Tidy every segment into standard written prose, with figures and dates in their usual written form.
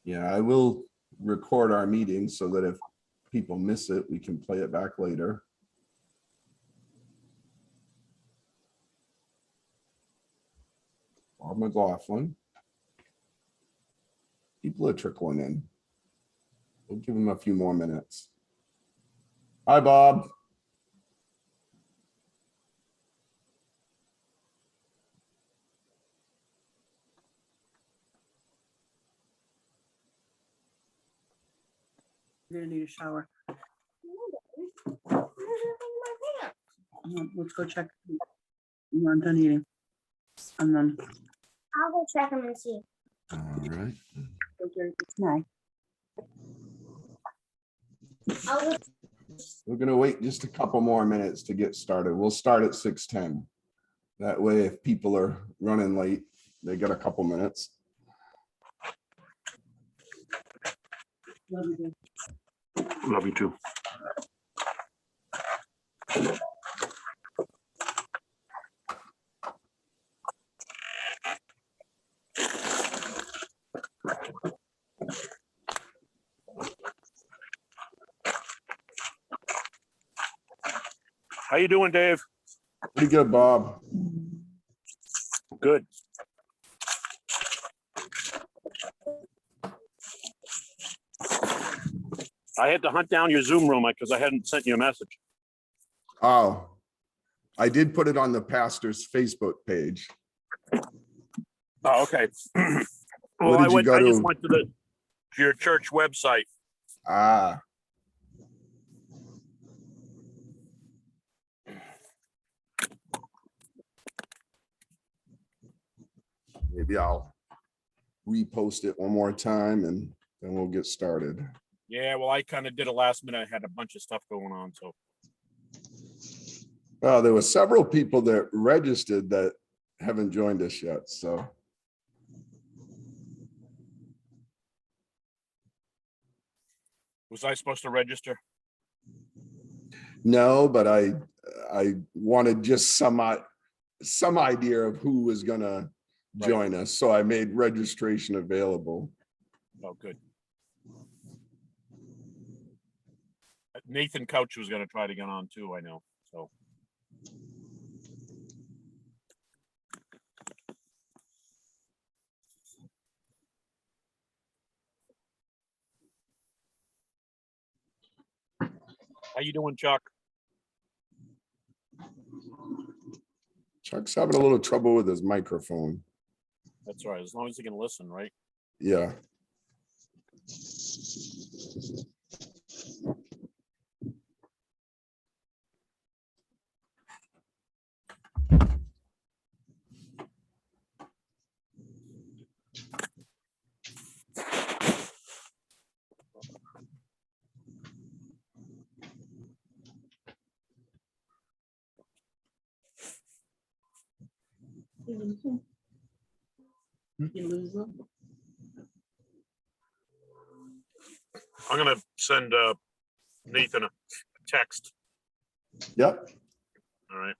Yeah, I will record our meeting so that if people miss it, we can play it back later. Bob McLaughlin. People are trickling in. We'll give them a few more minutes. Hi, Bob. You're gonna need a shower. Let's go check. I'm done eating. And then I'll go check them and see. All right. it's nice. We're going to wait just a couple more minutes to get started. We'll start at 6:10. That way, if people are running late, they got a couple minutes. Love you too. How you doing, Dave? Pretty good, Bob. Good. I had to hunt down your Zoom room because I hadn't sent you a message. Oh, I did put it on the pastor's Facebook page. Oh, okay. Where Well, did you go I just to? went to your church website. Ah. Maybe I'll repost it one more time and then we'll get started. Yeah, well, I kind of did it last minute. I had a bunch of stuff going on, so. Well, there were several people that registered that haven't joined us yet, so. Was I supposed to register? No, but I wanted just some idea of who was gonna join us, so I made registration available. Oh, good. Nathan Couch was going to try to get on too, I know, so. How you doing, Chuck? Chuck's having a little trouble with his microphone. That's all right, as long as he can listen, right? Yeah. You lose them. I'm going to send Nathan a text. Yep. All right.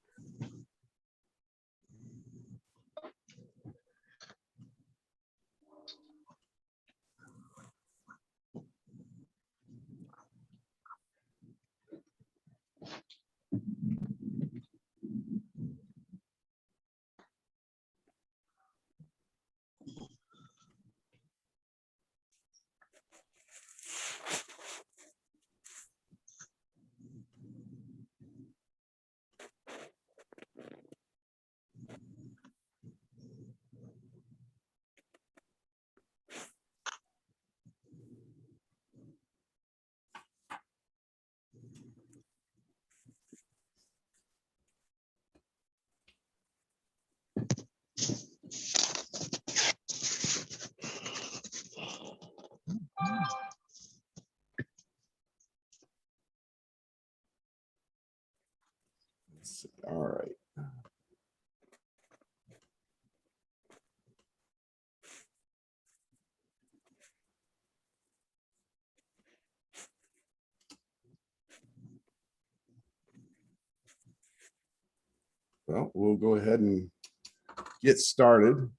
All right. Well, we'll go ahead and get started.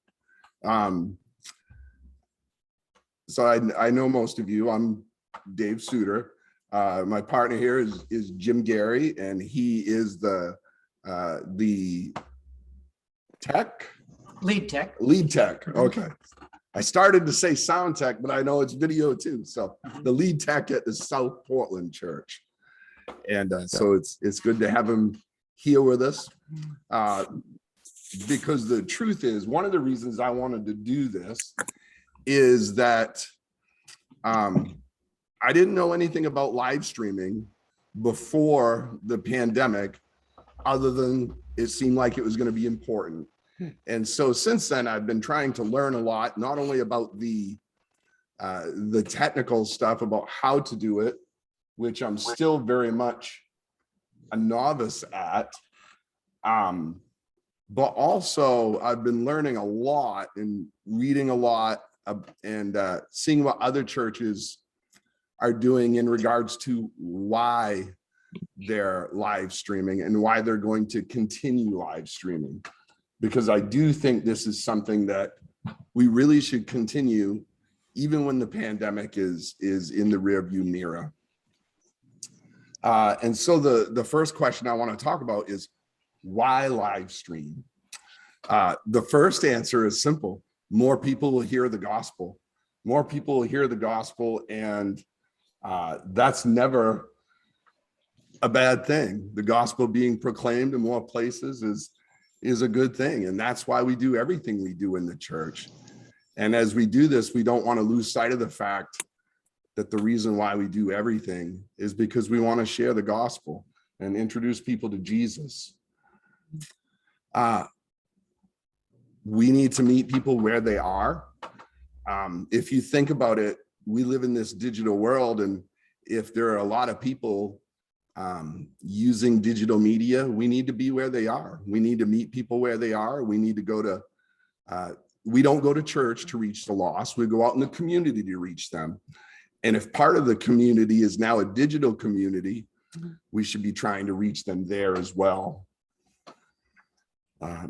So I know most of you. I'm Dave Suter. My partner here is Jim Gary, and he is the tech Lead tech. lead tech. Okay. I started to say sound tech, but I know it's video too. So the lead tech at the South Portland Church. And so it's good to have him here with us. Because the truth is, one of the reasons I wanted to do this is that I didn't know anything about live streaming before the pandemic, other than it seemed like it was going to be important. And so since then, I've been trying to learn a lot, not only about the technical stuff about how to do it, which I'm still very much a novice at, but also I've been learning a lot and reading a lot and seeing what other churches are doing in regards to why they're live streaming and why they're going to continue live streaming. Because I do think this is something that we really should continue even when the pandemic is in the rearview mirror. And so the first question I want to talk about is, why live stream? The first answer is simple. More people will hear the gospel. More people will hear the gospel, and that's never a bad thing. The gospel being proclaimed in more places is a good thing, and that's why we do everything we do in the church. And as we do this, we don't want to lose sight of the fact that the reason why we do everything is because we want to share the gospel and introduce people to Jesus. We need to meet people where they are. If you think about it, we live in this digital world, and if there are a lot of people using digital media, we need to be where they are. We need to meet people where they are. We need to go to, we don't go to church to reach the lost. We go out in the community to reach them. And if part of the community is now a digital community, we should be trying to reach them there as well.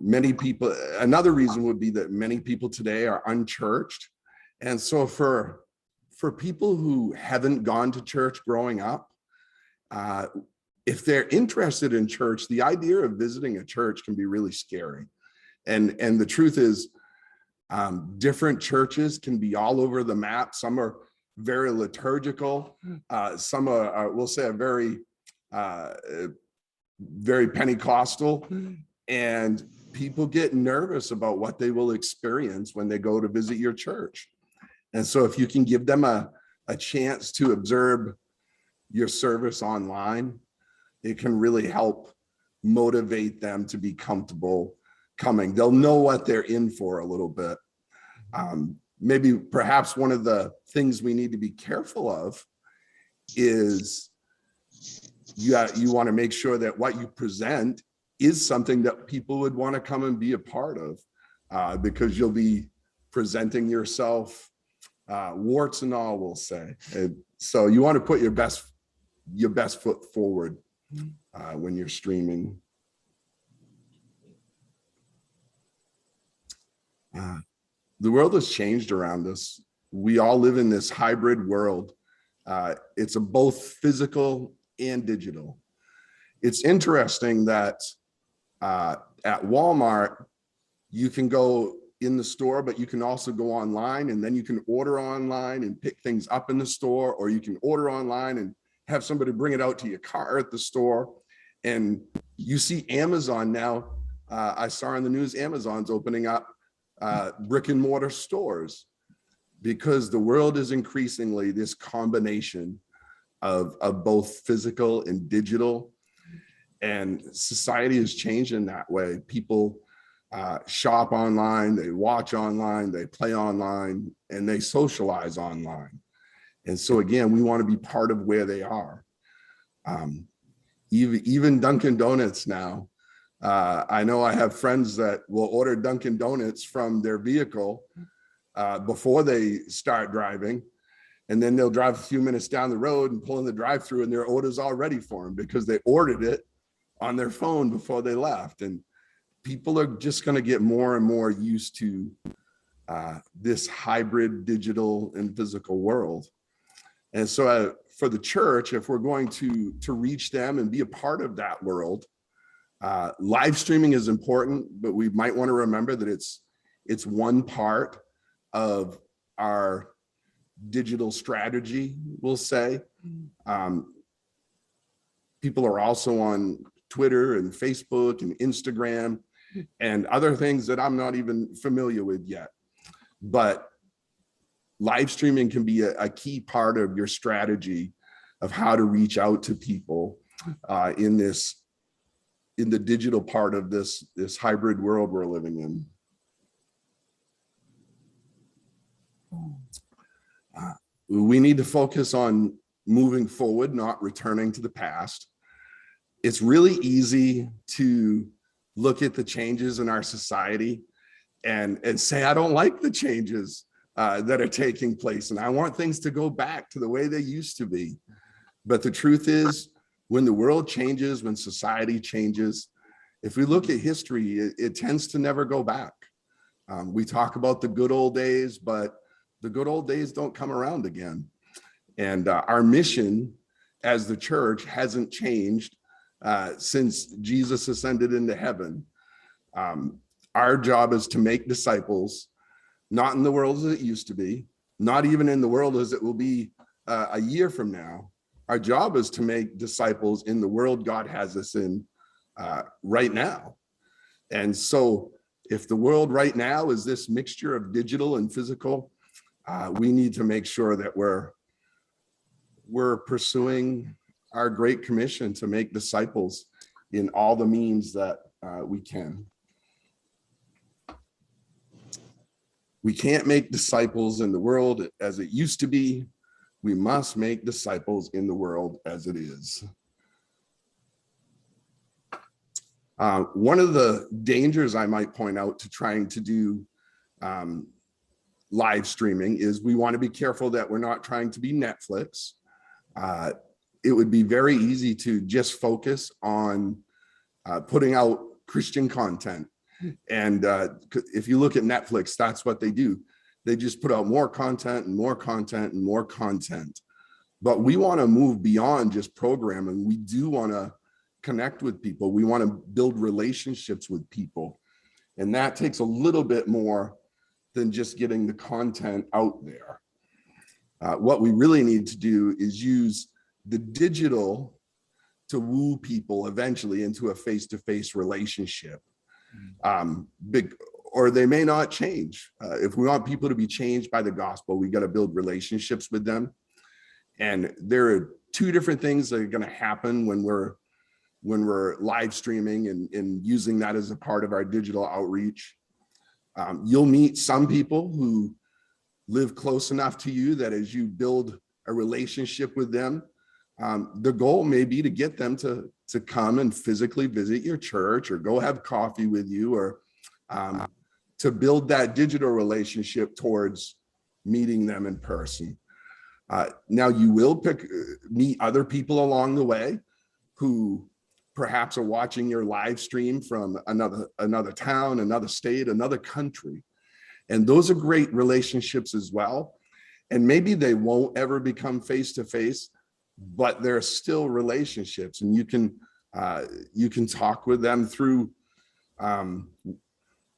Many people, another reason would be that many people today are unchurched. And so for people who haven't gone to church growing up, if they're interested in church, the idea of visiting a church can be really scary. And the truth is, different churches can be all over the map. Some are very liturgical. Some are, we'll say, very Pentecostal. And people get nervous about what they will experience when they go to visit your church. And so if you can give them a chance to observe your service online, it can really help motivate them to be comfortable coming. They'll know what they're in for a little bit. Maybe perhaps one of the things we need to be careful of is you want to make sure that what you present is something that people would want to come and be a part of, because you'll be presenting yourself, warts and all, we'll say. And so you want to put your best foot forward when you're streaming. The world has changed around us. We all live in this hybrid world. It's both physical and digital. It's interesting that at Walmart, you can go in the store, but you can also go online, and then you can order online and pick things up in the store, or you can order online and have somebody bring it out to your car at the store. And you see Amazon now. I saw in the news, Amazon's opening up brick and mortar stores, because the world is increasingly this combination of both physical and digital. And society is changing that way. People shop online, they watch online, they play online, and they socialize online. And so again, we want to be part of where they are. Even Dunkin' Donuts now. I know I have friends that will order Dunkin' Donuts from their vehicle before they start driving. And then they'll drive a few minutes down the road and pull in the drive-through, and their order's all ready for them because they ordered it on their phone before they left. And people are just going to get more and more used to this hybrid digital and physical world. And so for the church, if we're going to reach them and be a part of that world, live streaming is important, but we might want to remember that it's one part of our digital strategy, we'll say. People are also on Twitter and Facebook and Instagram and other things that I'm not even familiar with yet. But live streaming can be a key part of your strategy of how to reach out to people in the digital part of this hybrid world we're living in. We need to focus on moving forward, not returning to the past. It's really easy to look at the changes in our society and say, I don't like the changes that are taking place, and I want things to go back to the way they used to be. But the truth is, when the world changes, when society changes, if we look at history, it tends to never go back. We talk about the good old days, but the good old days don't come around again. And our mission as the church hasn't changed since Jesus ascended into heaven. Our job is to make disciples, not in the world as it used to be, not even in the world as it will be a year from now. Our job is to make disciples in the world God has us in right now. And so if the world right now is this mixture of digital and physical, we need to make sure that we're pursuing our great commission to make disciples in all the means that we can. We can't make disciples in the world as it used to be. We must make disciples in the world as it is. One of the dangers I might point out to trying to do live streaming is we want to be careful that we're not trying to be Netflix. It would be very easy to just focus on putting out Christian content. And if you look at Netflix, that's what they do. They just put out more content and more content and more content. But we want to move beyond just programming. We do want to connect with people. We want to build relationships with people. And that takes a little bit more than just getting the content out there. What we really need to do is use the digital to woo people eventually into a face-to-face relationship. Or they may not change. If we want people to be changed by the gospel, we got to build relationships with them. And there are two different things that are going to happen when we're live streaming and using that as a part of our digital outreach. You'll meet some people who live close enough to you that as you build a relationship with them, the goal may be to get them to come and physically visit your church or go have coffee with you, or to build that digital relationship towards meeting them in person. Now you will meet other people along the way who perhaps are watching your live stream from another town, another state, another country. And those are great relationships as well. And maybe they won't ever become face-to-face, but they're still relationships, and you can talk with them through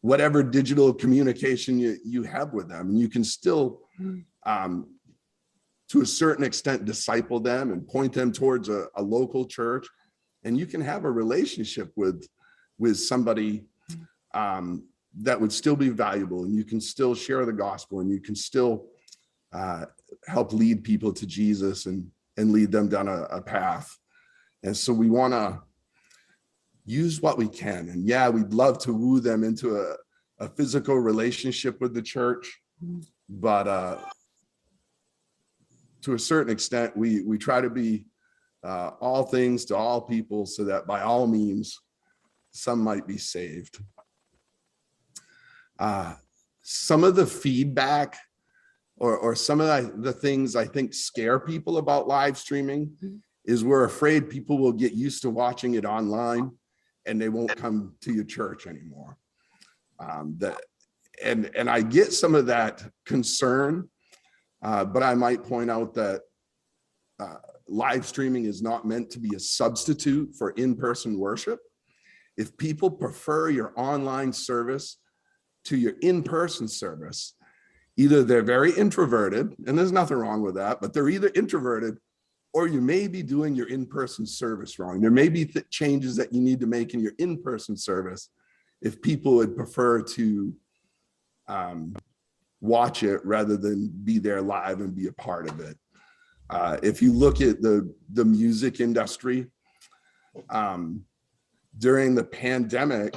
whatever digital communication you have with them. And you can still, to a certain extent, disciple them and point them towards a local church. And you can have a relationship with somebody that would still be valuable, and you can still share the gospel, and you can still help lead people to Jesus and lead them down a path. And so we want to use what we can. And yeah, we'd love to woo them into a physical relationship with the church, but to a certain extent, we try to be all things to all people, so that by all means, some might be saved. Some of the feedback or some of the things I think scare people about live streaming is we're afraid people will get used to watching it online and they won't come to your church anymore. and I get some of that concern, but I might point out that live streaming is not meant to be a substitute for in-person worship. If people prefer your online service to your in-person service, either they're very introverted, and there's nothing wrong with that, but they're either introverted or you may be doing your in-person service wrong. There may be changes that you need to make in your in-person service if people would prefer to watch it rather than be there live and be a part of it. If you look at the music industry, during the pandemic,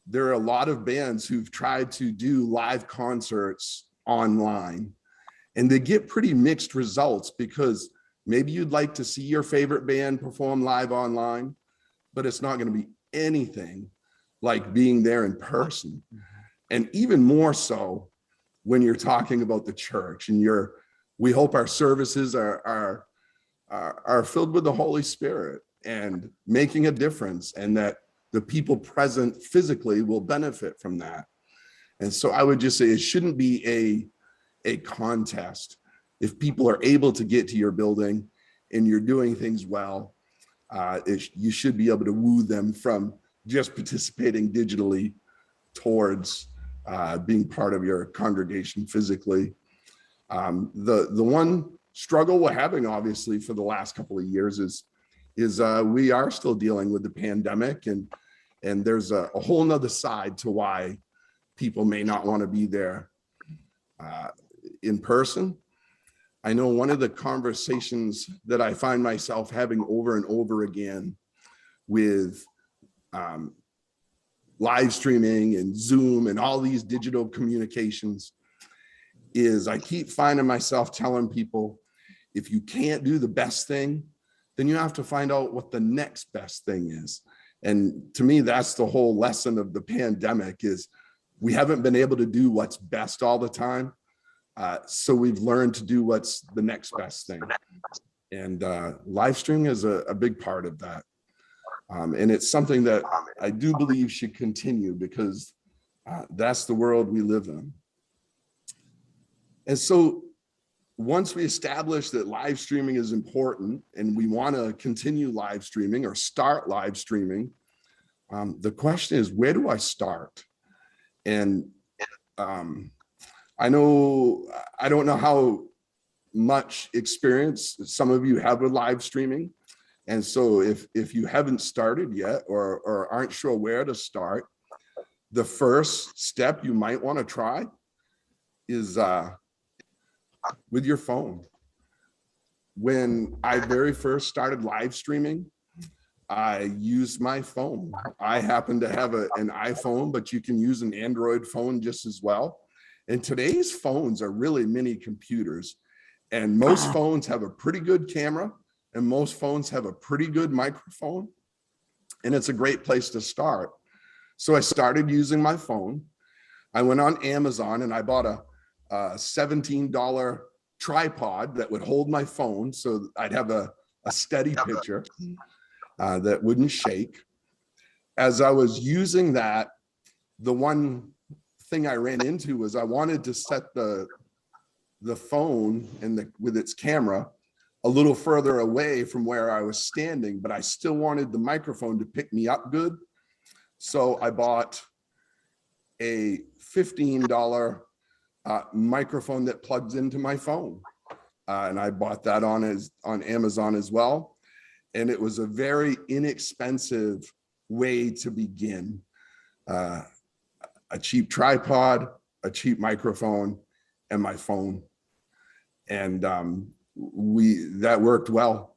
there are a lot of bands who've tried to do live concerts online, and they get pretty mixed results because maybe you'd like to see your favorite band perform live online, but it's not going to be anything like being there in person. And even more so when you're talking about the church and we hope our services are filled with the Holy Spirit and making a difference, and that the people present physically will benefit from that. And so I would just say it shouldn't be a contest. If people are able to get to your building and you're doing things well, you should be able to woo them from just participating digitally towards being part of your congregation physically. The one struggle we're having, obviously, for the last couple of years is we are still dealing with the pandemic, and there's a whole nother side to why people may not want to be there in person. I know one of the conversations that I find myself having over and over again with live streaming and Zoom and all these digital communications is I keep finding myself telling people, if you can't do the best thing, then you have to find out what the next best thing is. And to me, that's the whole lesson of the pandemic is we haven't been able to do what's best all the time. So we've learned to do what's the next best thing. And live streaming is a big part of that. And it's something that I do believe should continue because that's the world we live in. And so once we establish that live streaming is important and we want to continue live streaming or start live streaming, the question is, where do I start? And I don't know how much experience some of you have with live streaming. And so if you haven't started yet or aren't sure where to start, the first step you might want to try is with your phone. When I very first started live streaming, I used my phone. I happen to have an iPhone, but you can use an Android phone just as well. And today's phones are really mini computers. And most phones have a pretty good camera, and most phones have a pretty good microphone. And it's a great place to start. So I started using my phone. I went on Amazon and I bought a $17 tripod that would hold my phone so I'd have a steady picture that wouldn't shake. As I was using that, the one thing I ran into was I wanted to set the phone and with its camera a little further away from where I was standing, but I still wanted the microphone to pick me up good. So I bought a $15 microphone that plugs into my phone. And I bought that on Amazon as well. And it was a very inexpensive way to begin. A cheap tripod, a cheap microphone, and my phone. And that worked well.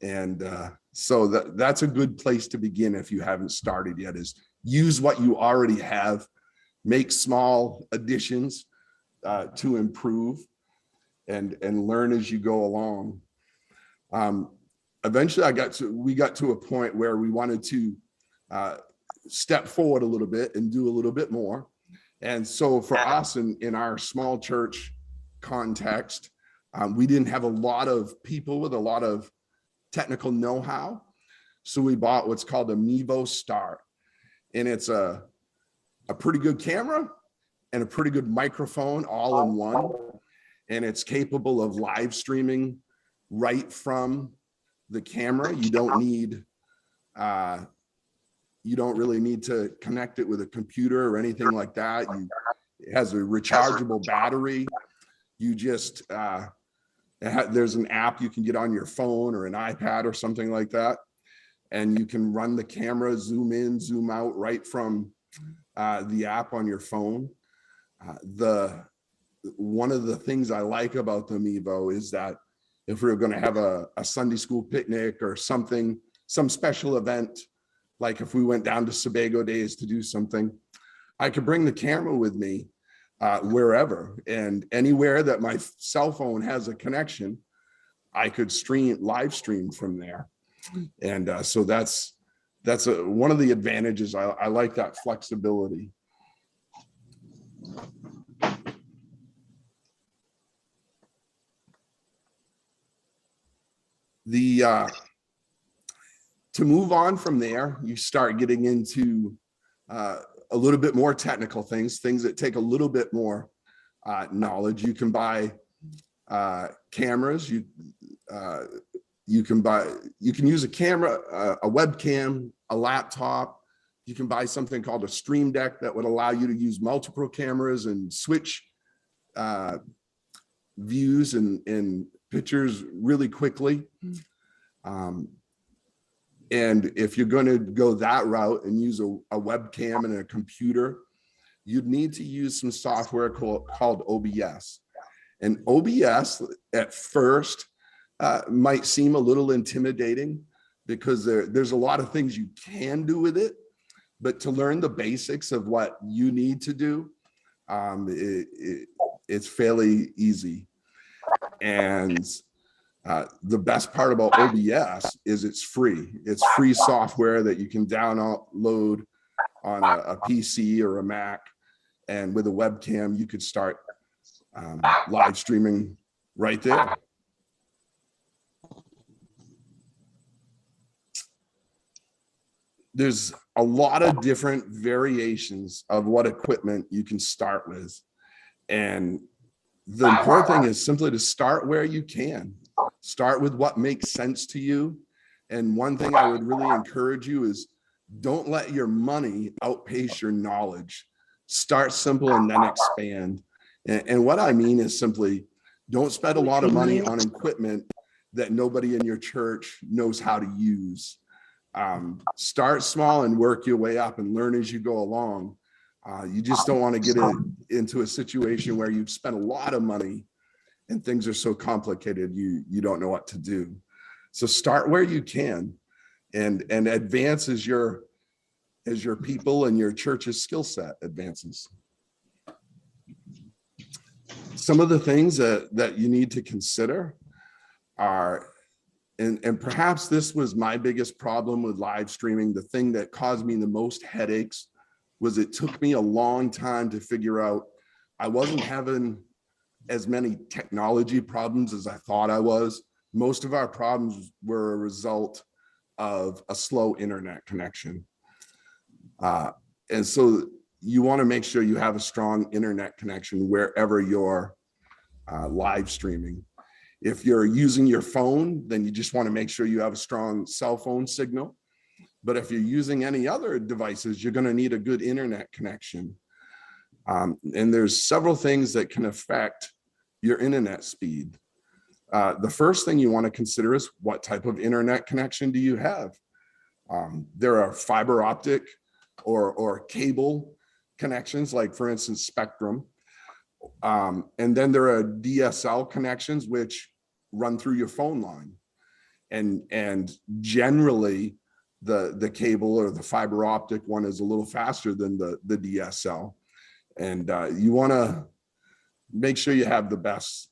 And so that's a good place to begin if you haven't started yet, is use what you already have, make small additions to improve and learn as you go along. Eventually we got to a point where we wanted to step forward a little bit and do a little bit more. And so for us in our small church context, we didn't have a lot of people with a lot of technical know-how. So we bought what's called a Mevo Start. And it's a pretty good camera, and a pretty good microphone all in one. And it's capable of live streaming right from the camera. You don't really need to connect it with a computer or anything like that. It has a rechargeable battery. You just, there's an app you can get on your phone or an iPad or something like that. And you can run the camera, zoom in, zoom out right from the app on your phone. One of the things I like about the Mevo is that if we were going to have a Sunday school picnic or something, some special event, like if we went down to Sebago Days to do something, I could bring the camera with me wherever, and anywhere that my cell phone has a connection, I could live stream from there. And so that's one of the advantages. I like that flexibility. To move on from there, you start getting into a little bit more technical things that take a little bit more knowledge. You can buy cameras. You can use a camera, a webcam, a laptop. You can buy something called a Stream Deck that would allow you to use multiple cameras and switch views and pictures really quickly. And if you're going to go that route and use a webcam and a computer, you'd need to use some software called OBS. And OBS at first might seem a little intimidating because there's a lot of things you can do with it, but to learn the basics of what you need to do, it's fairly easy. And the best part about OBS is it's free. It's free software that you can download on a PC or a Mac. And with a webcam, you could start live streaming right there. There's a lot of different variations of what equipment you can start with. And the important thing is simply to start where you can. Start with what makes sense to you. And one thing I would really encourage you is don't let your money outpace your knowledge. Start simple and then expand. And what I mean is simply don't spend a lot of money on equipment that nobody in your church knows how to use. Start small and work your way up and learn as you go along. You just don't want to get into a situation where you've spent a lot of money and things are so complicated you don't know what to do. So start where you can and advance as your people and your church's skill set advances. Some of the things that you need to consider are, and perhaps this was my biggest problem with live streaming, the thing that caused me the most headaches was it took me a long time to figure out I wasn't having as many technology problems as I thought I was. Most of our problems were a result of a slow internet connection. And so you want to make sure you have a strong internet connection wherever you're live streaming. If you're using your phone, then you just want to make sure you have a strong cell phone signal. But if you're using any other devices, you're going to need a good internet connection. And there's several things that can affect your internet speed. The first thing you want to consider is what type of internet connection do you have? There are fiber optic or cable connections, like for instance, Spectrum. And then there are DSL connections, which run through your phone line. And generally, the cable or the fiber optic one is a little faster than the DSL. And you want to make sure you have the best,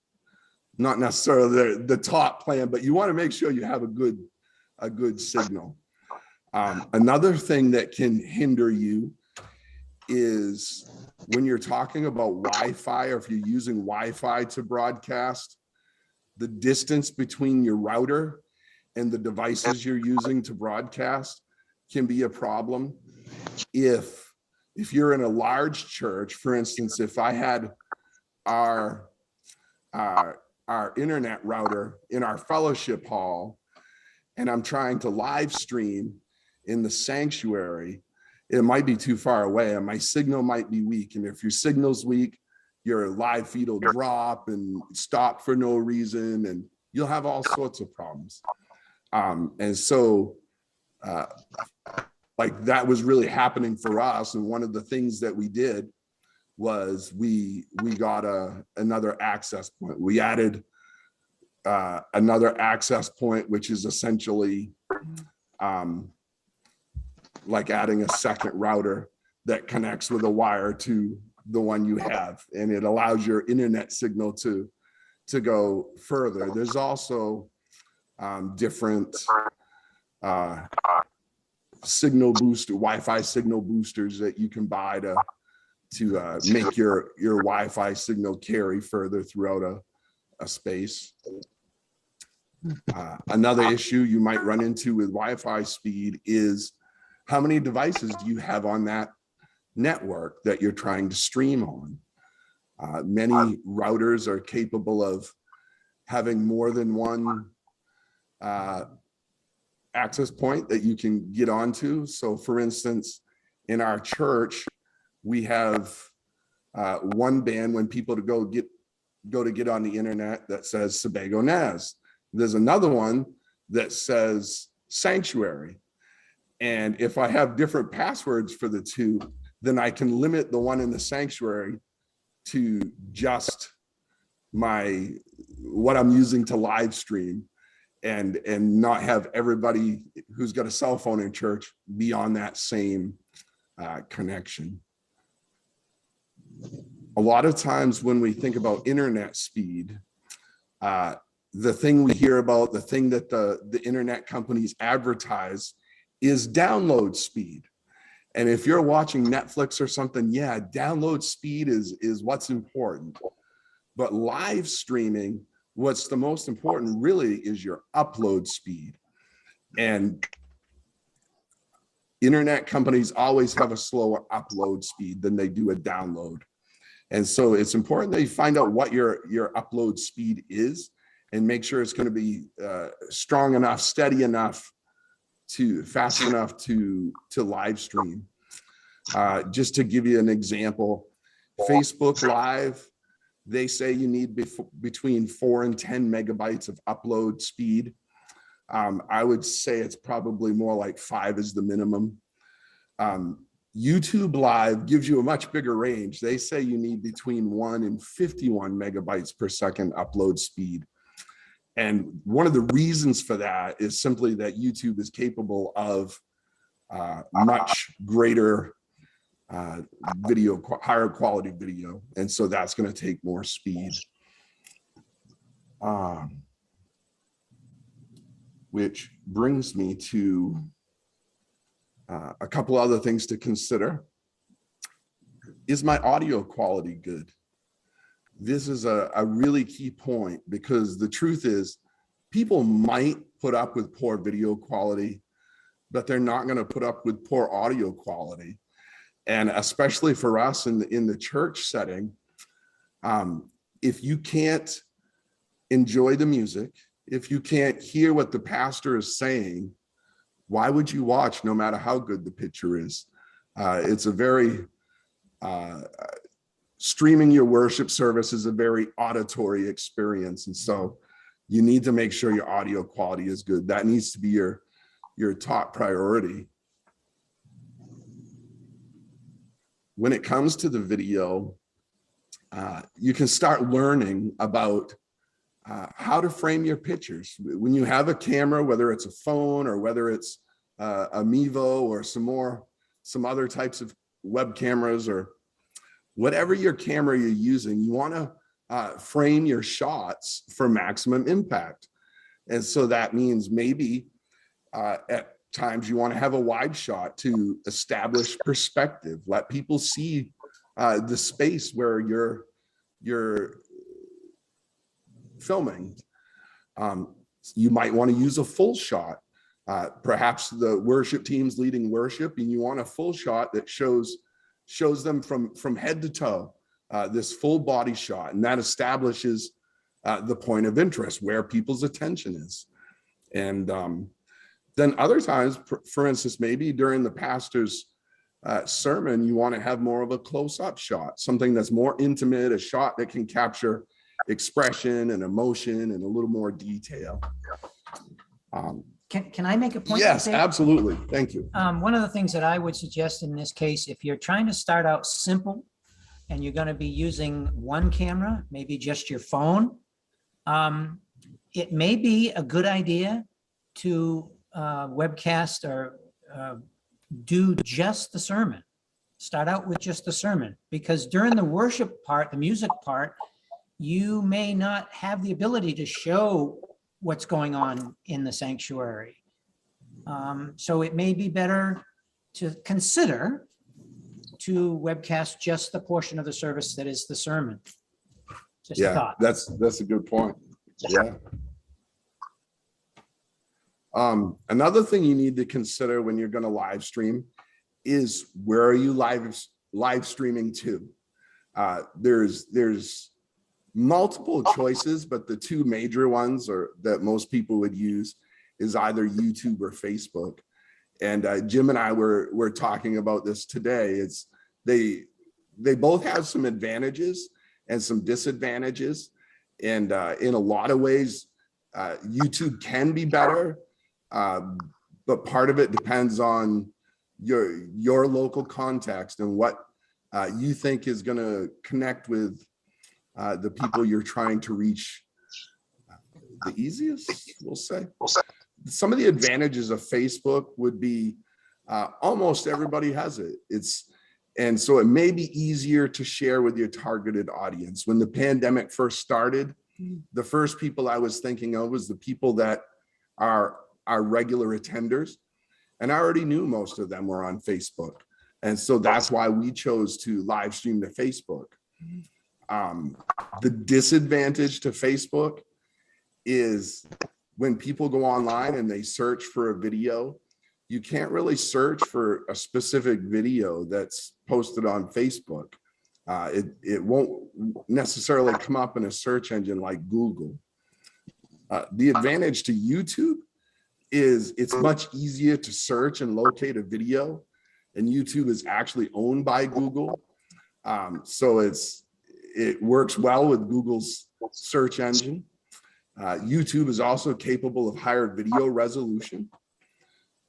not necessarily the top plan, but you want to make sure you have a good signal. Another thing that can hinder you is when you're talking about Wi-Fi, or if you're using Wi-Fi to broadcast, the distance between your router and the devices you're using to broadcast can be a problem if if you're in a large church, for instance, if I had our internet router in our fellowship hall and I'm trying to live stream in the sanctuary, it might be too far away and my signal might be weak. And if your signal's weak, your live feed will drop and stop for no reason, and you'll have all sorts of problems. And so like that was really happening for us. And one of the things that we did was we got another access point. We added another access point, which is essentially like adding a second router that connects with a wire to the one you have, and it allows your internet signal to go further. There's also different signal booster, Wi-Fi signal boosters that you can buy to make your Wi-Fi signal carry further throughout a space. Another issue you might run into with Wi-Fi speed is how many devices do you have on that network that you're trying to stream on? Many routers are capable of having more than one access point that you can get onto. So for instance, in our church, we have one band when people go to get on the internet that says Sebago Naz. There's another one that says Sanctuary. And if I have different passwords for the two, then I can limit the one in the Sanctuary to just what I'm using to live stream, and not have everybody who's got a cell phone in church be on that same connection. A lot of times when we think about internet speed, the thing we hear about, the thing that the internet companies advertise is download speed. And if you're watching Netflix or something, yeah, download speed is what's important. But live streaming, what's the most important really is your upload speed. And internet companies always have a slower upload speed than they do a download. And so it's important that you find out what your upload speed is and make sure it's going to be strong enough, steady enough, fast enough to live stream. Just to give you an example, Facebook Live, they say you need between 4 and 10 megabytes of upload speed. I would say it's probably more like 5 is the minimum. YouTube Live gives you a much bigger range. They say you need between 1 and 51 megabytes per second upload speed. And one of the reasons for that is simply that YouTube is capable of much greater video, higher quality video. And so that's going to take more speed. Which brings me to a couple other things to consider. Is my audio quality good? This is a really key point, because the truth is people might put up with poor video quality, but they're not going to put up with poor audio quality. And especially for us in the church setting, if you can't enjoy the music, if you can't hear what the pastor is saying, why would you watch no matter how good the picture is? It's a very, streaming your worship service is a very auditory experience. And so you need to make sure your audio quality is good. That needs to be your top priority. When it comes to the video, you can start learning about how to frame your pictures. When you have a camera, whether it's a phone or whether it's a Mevo or some other types of web cameras, or whatever your camera you're using, you want to frame your shots for maximum impact. And so that means maybe at times you want to have a wide shot to establish perspective, let people see the space where you're filming. You might want to use a full shot. Perhaps the worship team's leading worship and you want a full shot that shows shows them from head to toe, this full body shot, and that establishes the point of interest, where people's attention is. And then other times, for instance, maybe during the pastor's sermon, you want to have more of a close-up shot, something that's more intimate, a shot that can capture expression and emotion and a little more detail. Can I make a point? Yes, Dave? absolutely. Thank you. One of the things that I would suggest in this case, if you're trying to start out simple and you're going to be using one camera, maybe just your phone, it may be a good idea to webcast or do just the sermon. Start out with just the sermon, because during the worship part, the music part, you may not have the ability to show what's going on in the sanctuary. So it may be better to consider to webcast just the portion of the service that is the sermon. Just a Yeah, thought. that's a good point. Yeah. Another thing you need to consider when you're going to live stream is, where are you live streaming to? There's multiple choices, but the two major ones that most people would use is either YouTube or Facebook. And Jim and I were talking about this today. They both have some advantages and some disadvantages. And in a lot of ways, YouTube can be better, but part of it depends on your local context and what you think is going to connect with the people you're trying to reach the easiest, we'll say. Some of the advantages of Facebook would be almost everybody has it. And so it may be easier to share with your targeted audience. When the pandemic first started, the first people I was thinking of was the people that are regular attenders. And I already knew most of them were on Facebook. And so that's why we chose to live stream to Facebook. The disadvantage to Facebook is when people go online and they search for a video, you can't really search for a specific video that's posted on Facebook. It won't necessarily come up in a search engine like Google. The advantage to YouTube is it's much easier to search and locate a video, and YouTube is actually owned by Google. So it works well with Google's search engine. YouTube is also capable of higher video resolution.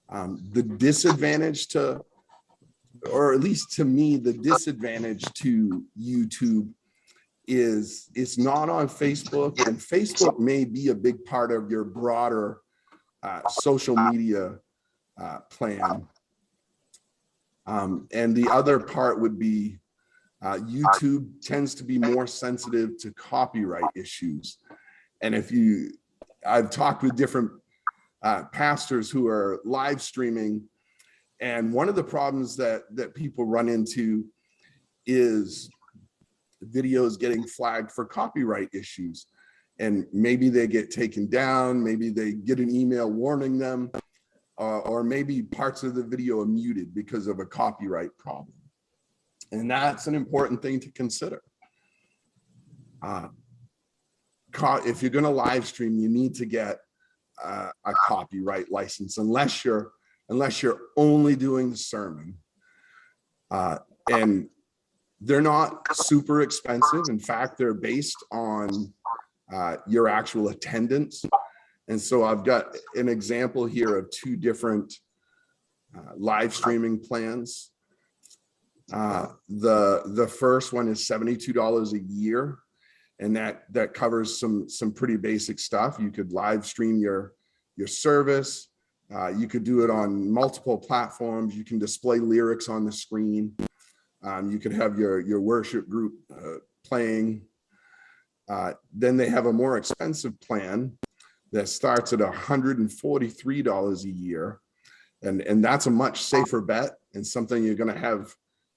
The disadvantage to, or at least to me, the disadvantage to YouTube is it's not on Facebook, and Facebook may be a big part of your broader social media plan. And the other part would be YouTube tends to be more sensitive to copyright issues. And I've talked with different pastors who are live streaming, and one of the problems that people run into is videos getting flagged for copyright issues. And maybe they get taken down, maybe they get an email warning them, or maybe parts of the video are muted because of a copyright problem. And that's an important thing to consider. If you're going to live stream, you need to get a copyright license, unless you're only doing the sermon. And they're not super expensive. In fact, they're based on your actual attendance. And so I've got an example here of two different live streaming plans. The first one is $72 a year, and that covers some pretty basic stuff. You could live stream your service. You could do it on multiple platforms. You can display lyrics on the screen. You could have your worship group playing. Then they have a more expensive plan that starts at $143 a year. And that's a much safer bet, and something you're going to have,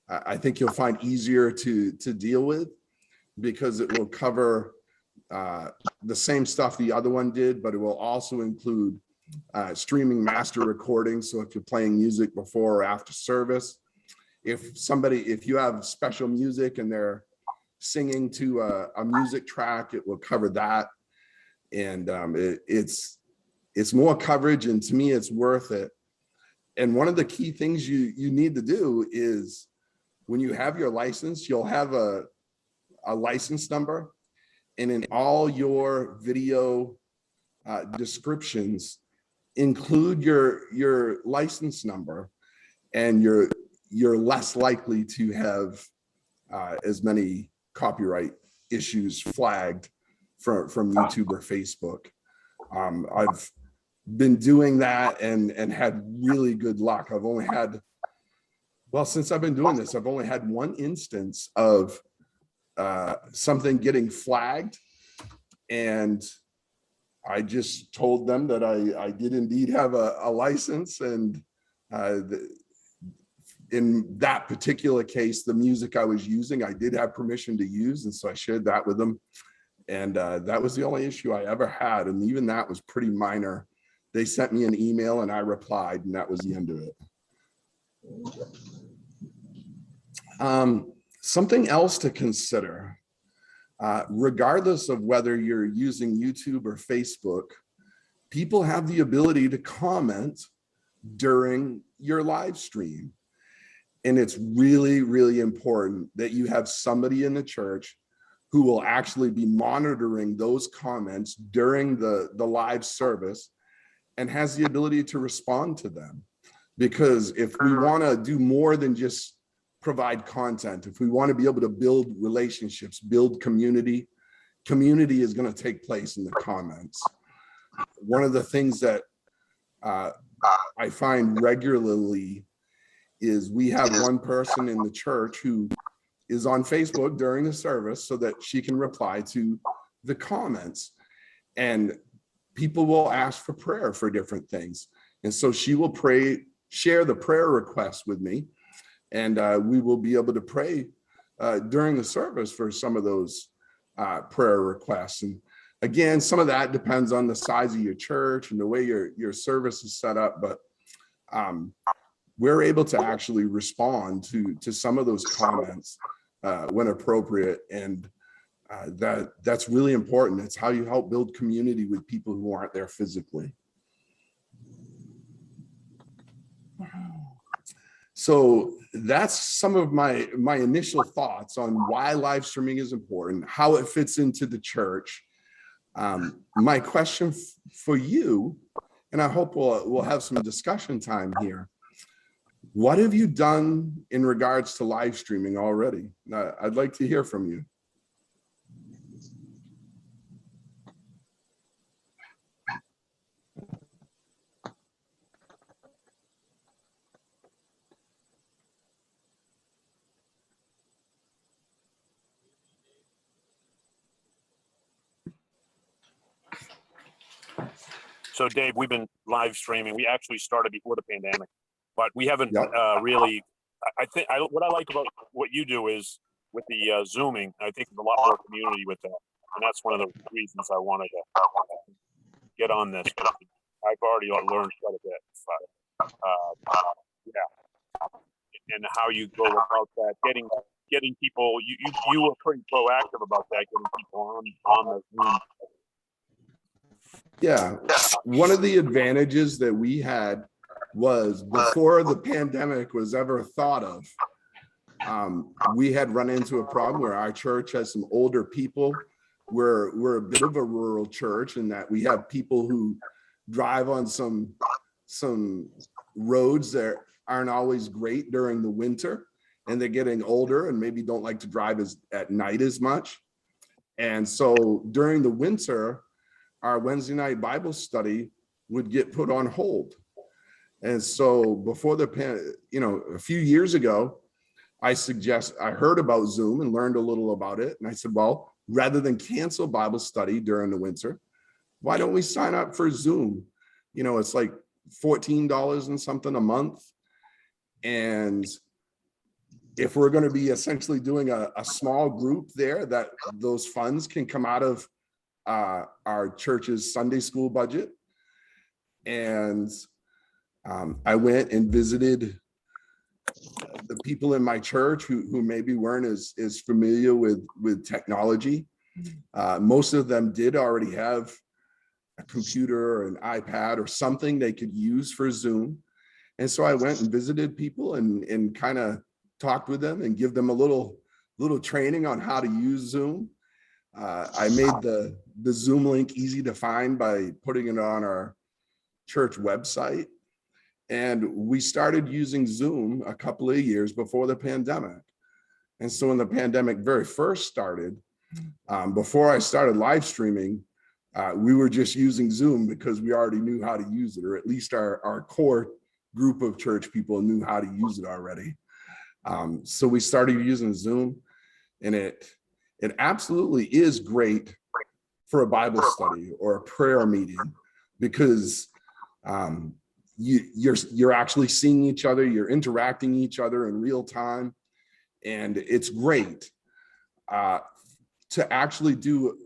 I think you'll find easier to deal with, because it will cover the same stuff the other one did, but it will also include streaming master recordings. So if you're playing music before or after service, if you have special music and they're singing to a music track, it will cover that. And it's more coverage, and to me, it's worth it. And one of the key things you need to do is when you have your license, you'll have a license number, and in all your video descriptions, include your license number, and you're less likely to have as many copyright issues flagged from YouTube or Facebook. I've been doing that and had really good luck. I've only had, well, since I've been doing this, I've only had one instance of something getting flagged, and I just told them that I did indeed have a license, and in that particular case, the music I was using, I did have permission to use, and so I shared that with them. And that was the only issue I ever had, and even that was pretty minor. They sent me an email and I replied, and that was the end of it. Something else to consider, regardless of whether you're using YouTube or Facebook, people have the ability to comment during your live stream. And it's really, really important that you have somebody in the church who will actually be monitoring those comments during the live service and has the ability to respond to them. Because if we want to do more than just provide content, if we want to be able to build relationships, build community is going to take place in the comments. One of the things that I find regularly is we have one person in the church who is on Facebook during the service so that she can reply to the comments. And people will ask for prayer for different things. And so she will share the prayer requests with me, and we will be able to pray during the service for some of those prayer requests. And again, some of that depends on the size of your church and the way your service is set up, but we're able to actually respond to some of those comments when appropriate. And that's really important. It's how you help build community with people who aren't there physically. So that's some of my initial thoughts on why live streaming is important, how it fits into the church. My question for you, and I hope we'll have some discussion time here. What have you done in regards to live streaming already? I'd like to hear from you. So Dave, we've been live streaming. We actually started before the pandemic, but we haven't Yep. really. What I like about what you do is with the Zooming. I think there's a lot more community with that, and that's one of the reasons I wanted to get on this. I've already learned quite a bit, but yeah, and how you go about that, getting people. You were pretty proactive about that, getting people on the Zoom. Yeah, one of the advantages that we had was before the pandemic was ever thought of, we had run into a problem where our church has some older people. We're a bit of a rural church in that we have people who drive on some roads that aren't always great during the winter, and they're getting older and maybe don't like to drive at night as much. And so during the winter, our Wednesday night Bible study would get put on hold. And so before a few years ago, I heard about Zoom and learned a little about it. And I said, well, rather than cancel Bible study during the winter, why don't we sign up for Zoom? It's like $14 and something a month. And if we're going to be essentially doing a small group there, that those funds can come out of our church's Sunday school budget. And I went and visited the people in my church who maybe weren't as familiar with technology. Most of them did already have a computer or an iPad or something they could use for Zoom. And so I went and visited people and kind of talked with them and give them a little training on how to use Zoom. I made the Zoom link easy to find by putting it on our church website. And we started using Zoom a couple of years before the pandemic. And so when the pandemic very first started, before I started live streaming, we were just using Zoom because we already knew how to use it, or at least our core group of church people knew how to use it already. So we started using Zoom, and it absolutely is great for a Bible study or a prayer meeting, because you're actually seeing each other, you're interacting each other in real time, and it's great. To actually do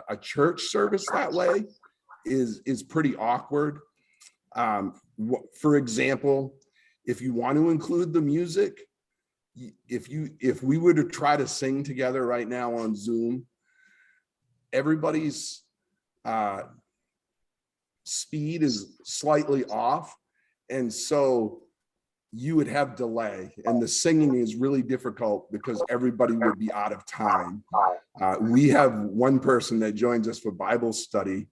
a church service that way is pretty awkward. For example, if you want to include the music, if we were to try to sing together right now on Zoom, everybody's speed is slightly off, and so you would have delay, and the singing is really difficult because everybody would be out of time. We have one person that joins us for Bible study,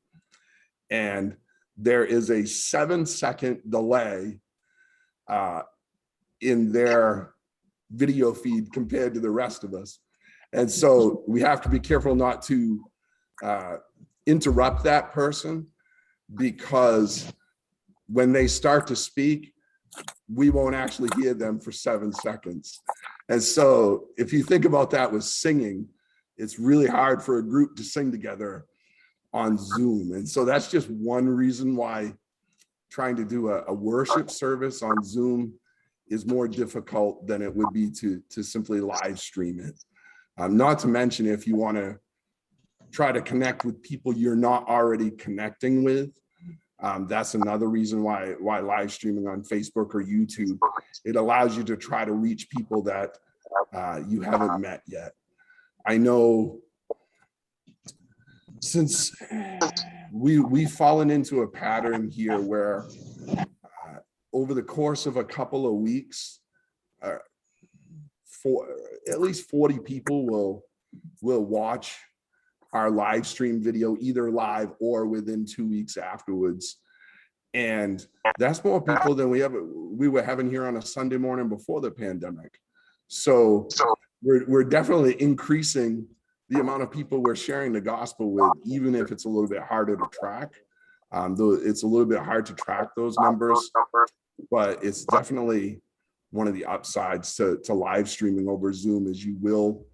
and there is a 7-second delay in their video feed compared to the rest of us. And so we have to be careful not to interrupt that person, because when they start to speak, we won't actually hear them for 7 seconds. And so if you think about that with singing, it's really hard for a group to sing together on Zoom. And so that's just one reason why trying to do a worship service on Zoom is more difficult than it would be to simply live stream it. Not to mention, if you want to try to connect with people you're not already connecting with, that's another reason why live streaming on Facebook or YouTube, it allows you to try to reach people that you haven't met yet. I know since we've fallen into a pattern here where over the course of a couple of weeks, for at least 40 people will watch our live stream video, either live or within 2 weeks afterwards. And that's more people than we were having here on a Sunday morning before the pandemic. So we're definitely increasing the amount of people we're sharing the gospel with, even if it's a little bit harder to track. Though it's a little bit hard to track those numbers, but it's definitely one of the upsides to live streaming over Zoom, is you will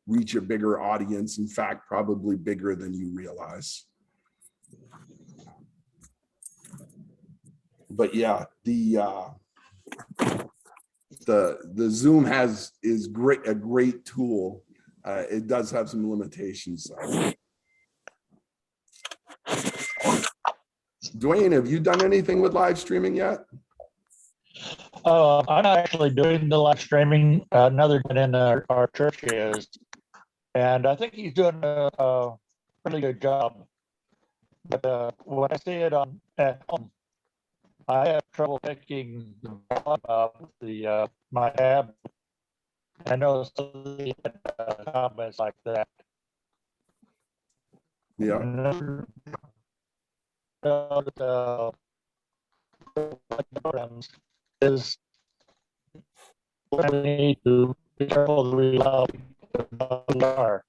reach a bigger audience, in fact, probably bigger than you realize. But yeah, the Zoom is a great tool. It does have some limitations though. Dwayne, have you done anything with live streaming yet? I'm not actually doing the live streaming. Another guy in our church is, and I think he's doing a really good job. But when I see it at home, I have trouble picking the volume of my tab. I know some of the comments like that. Yeah. Programs is what we need to be careful that we are.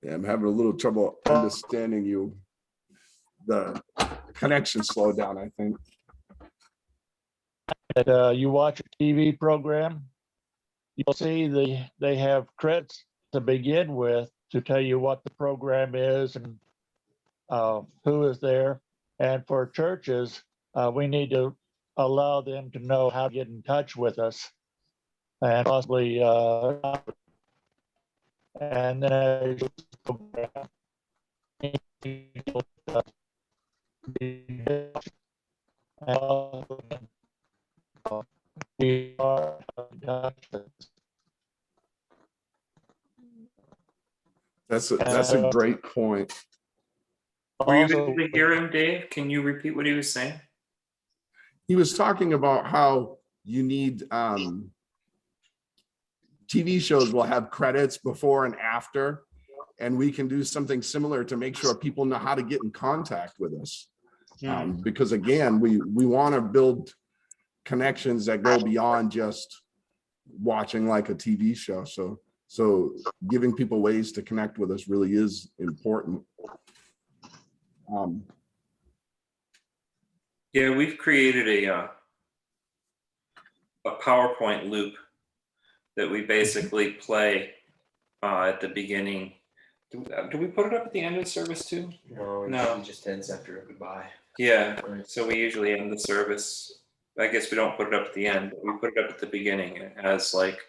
Yeah, I'm having a little trouble understanding you. The connection slowed down, I think. That you watch a TV program, you'll see they have credits to begin with to tell you what the program is and who is there. And for churches, we need to allow them to know how to get in touch with us, and possibly and then That's a great point. Were you Also, able to hear him, Dave? Can you repeat what he was saying? He was talking about how you need TV shows will have credits before and after, and we can do something similar to make sure people know how to get in contact with us. Because again, we want to build connections that go beyond just watching like a TV show. So giving people ways to connect with us really is important. Yeah, we've created a PowerPoint loop that we basically play at the beginning. Do we put it up at the end of the service too? No, it No. usually just ends after a goodbye. Yeah, Right. so we usually end the service. I guess we don't put it up at the end, but we put it up at the beginning. And it has like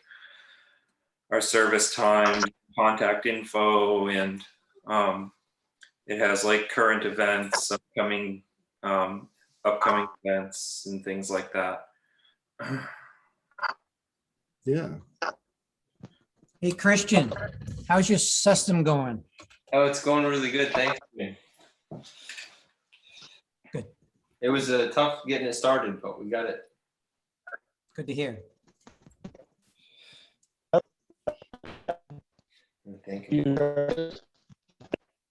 our service time, contact info, and it has like current events, upcoming events, and things like that. Yeah. Hey, Christian, how's your system going? Oh, it's going really good. Thanks. Good. It was tough getting it started, but we got it. Good to hear. Thank you.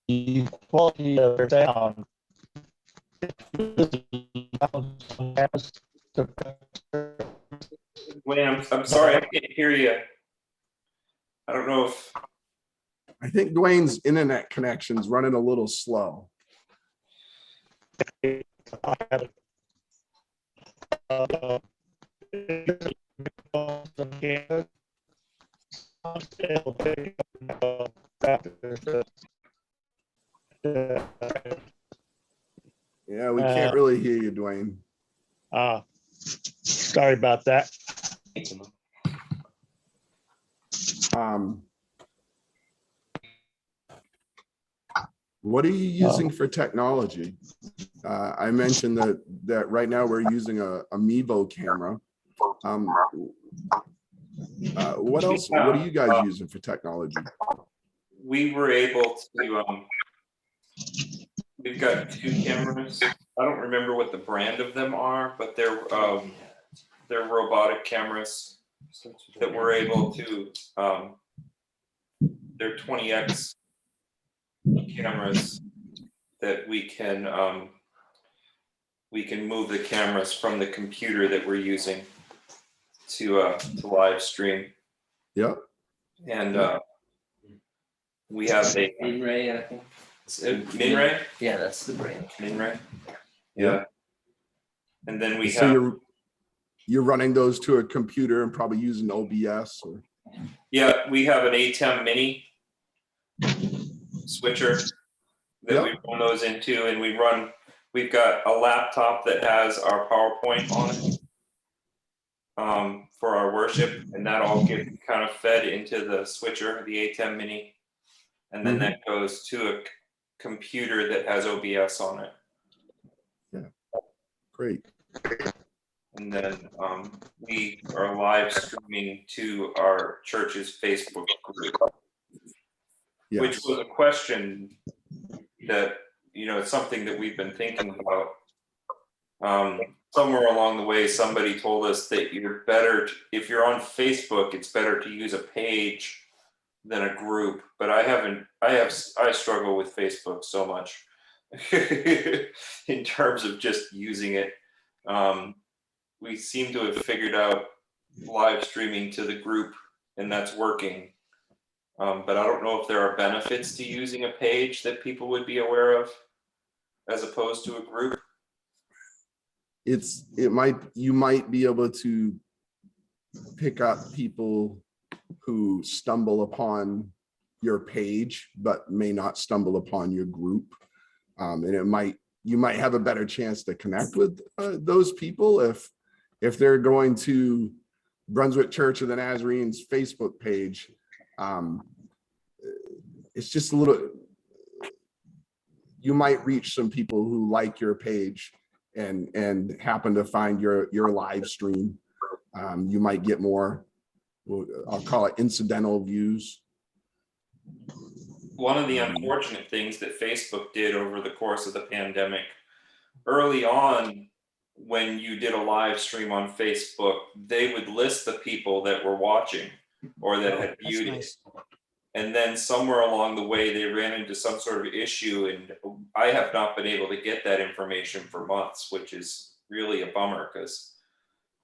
The quality of their sound. Wait, I'm sorry, I can't hear you. I don't know if I think Dwayne's internet connection's running a little slow. Yeah, we can't really hear you, Dwayne. Sorry about that. What are you using for technology? I mentioned that right now we're using a Mevo camera. What else? What are you guys using for technology? we were able to, we've got 2 cameras. I don't remember what the brand of them are, but they're robotic cameras that we're able to, they're 20x cameras that we can move the cameras from the computer that we're using to live stream. Yep. And we have a Minray, I think. Minray. Yeah, that's the brand. Minray. Yeah. And then we So have you're running those to a computer and probably using OBS or. yeah, we have an ATEM mini switcher that we run those into, and we've got a laptop that has our PowerPoint on it for our worship, and that all gets kind of fed into the switcher, the ATEM mini, and then that goes to a computer that has OBS on it. Yeah, great. And then we are live streaming to our church's Facebook group, Yes. which was a question that, it's something that we've been thinking about. Somewhere along the way, somebody told us that if you're on Facebook, it's better to use a page than a group. But I struggle with Facebook so much in terms of just using it. We seem to have figured out live streaming to the group, and that's working. But I don't know if there are benefits to using a page that people would be aware of as opposed to a group. You might be able to pick up people who stumble upon your page, but may not stumble upon your group. And you might have a better chance to connect with those people if they're going to Brunswick Church of the Nazarenes Facebook page. It's just you might reach some people who like your page and happen to find your live stream. You might get more, I'll call it incidental views. One of the unfortunate things that Facebook did over the course of the pandemic, early on, when you did a live stream on Facebook, they would list the people that were watching or that had That's viewed it. nice. And then somewhere along the way, they ran into some sort of issue, and I have not been able to get that information for months, which is really a bummer because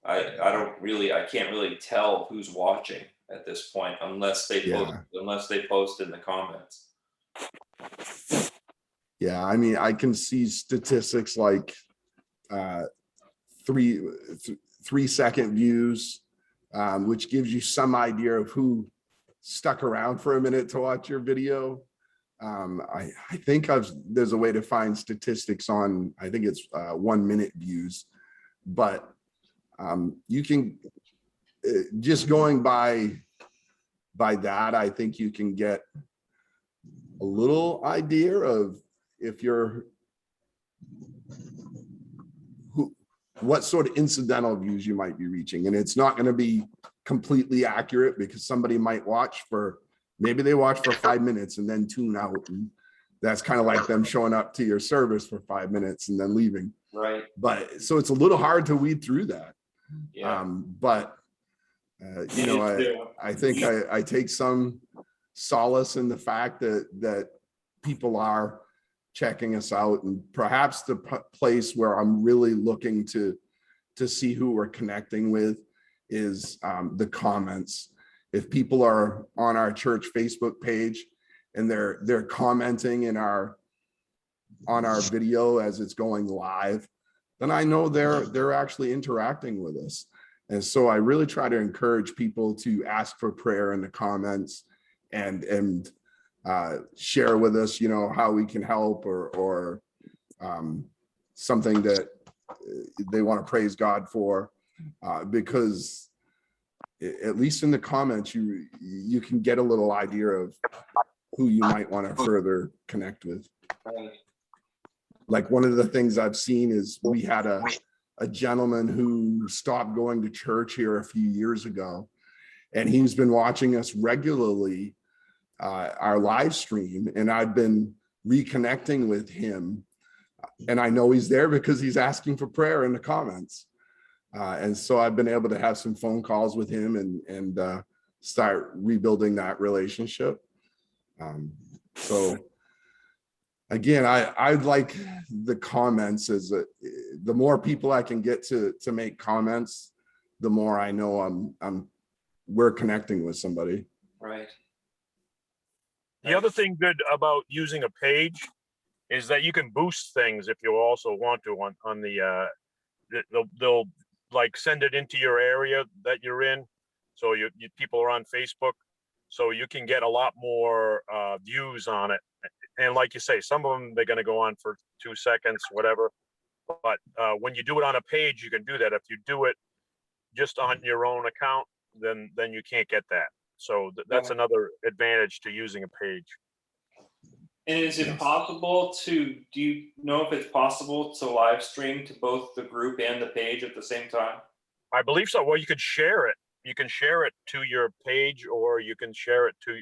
I can't really tell who's watching at this point unless they post in the comments. Yeah, I mean, I can see statistics like 3-second views, which gives you some idea of who stuck around for a minute to watch your video. I think there's a way to find statistics on, I think it's 1 minute views, but you can just going by that, I think you can get a little idea of if you're what sort of incidental views you might be reaching. And it's not going to be completely accurate because somebody might watch maybe they watch for 5 minutes and then tune out. And that's kind of like them showing up to your service for 5 minutes and then leaving. Right. But so it's a little hard to weed through that. Yeah. I think I take some solace in the fact that people are checking us out, and perhaps the place where I'm really looking to see who we're connecting with is the comments. If people are on our church Facebook page and they're commenting on our video as it's going live, then I know they're actually interacting with us. And so I really try to encourage people to ask for prayer in the comments and share with us, how we can help or something that they want to praise God for, because at least in the comments, you can get a little idea of who you might want to further connect with. Like one of the things I've seen is we had a gentleman who stopped going to church here a few years ago, and he's been watching us regularly, our live stream, and I've been reconnecting with him, and I know he's there because he's asking for prayer in the comments, and so I've been able to have some phone calls with him and start rebuilding that relationship. So again, I like the comments the more people I can get to make comments, the more I know we're connecting with somebody. Right. The other thing good about using a page is that you can boost things if you also want to on the they'll like send it into your area that you're in. So you people are on Facebook, so you can get a lot more views on it. And like you say, some of them, they're going to go on for 2 seconds, whatever. But when you do it on a page, you can do that. If you do it just on your own account, then you can't get that. So that's another advantage to using a page. And is it possible do you know if it's possible to live stream to both the group and the page at the same time? I believe so. Well, you could share it. You can share it to your page, or you can share it to,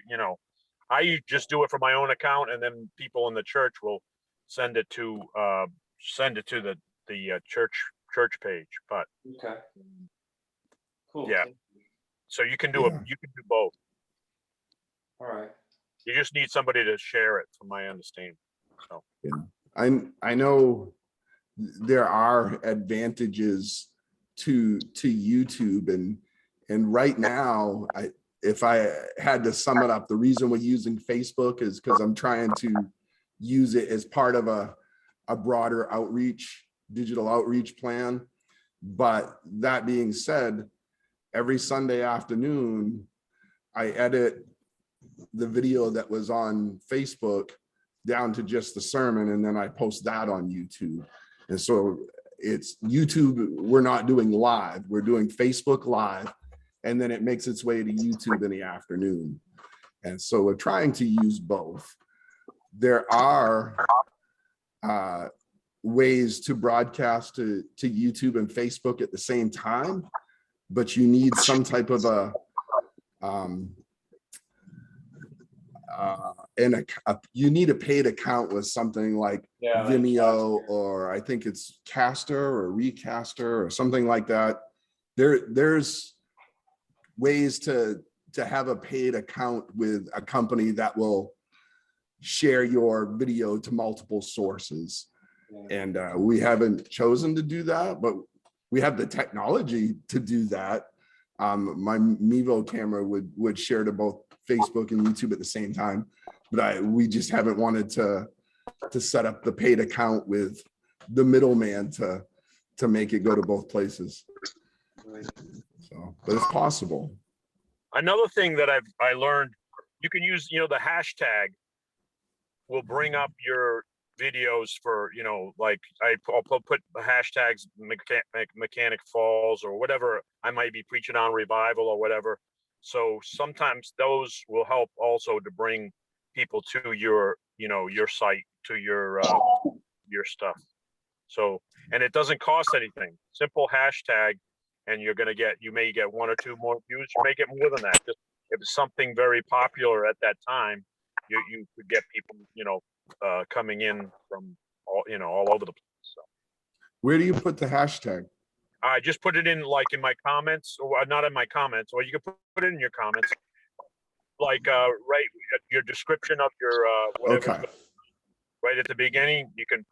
I just do it for my own account, and then people in the church will send it to the church page. But Okay. Cool. yeah, so you can do you can do both. All right. You just need somebody to share it, from my understanding. So yeah, I know there are advantages to YouTube, and right now, if I had to sum it up, the reason we're using Facebook is because I'm trying to use it as part of a broader digital outreach plan. But that being said, every Sunday afternoon, I edit the video that was on Facebook down to just the sermon, and then I post that on YouTube. And so it's YouTube, we're not doing live, we're doing Facebook Live, and then it makes its way to YouTube in the afternoon. And so we're trying to use both. There are ways to broadcast to YouTube and Facebook at the same time, but you need some type of a you need a paid account with something like Yeah, like Vimeo, or I think it's Caster or Recaster or something like that. There's ways to have a paid account with a company that will share your video to multiple sources. And we haven't chosen to do that, but we have the technology to do that. My Mevo camera would share to both Facebook and YouTube at the same time, but we just haven't wanted to set up the paid account with the middleman to make it go to both places. So, but it's possible. Another thing that I learned, you can use, the hashtag will bring up your videos for, like I'll put the hashtags mechanic falls or whatever I might be preaching on, revival or whatever. So sometimes those will help also to bring people to your site, to your stuff. So, and it doesn't cost anything. Simple hashtag, and you may get 1 or 2 more views. You may get more than that. Just if it's something very popular at that time, you could get people, coming in from all over the place. So Where do you put the hashtag? I just put it in like in my comments, or not in my comments, or you can put it in your comments, like right at your description of your whatever. Okay. Right at the beginning, you can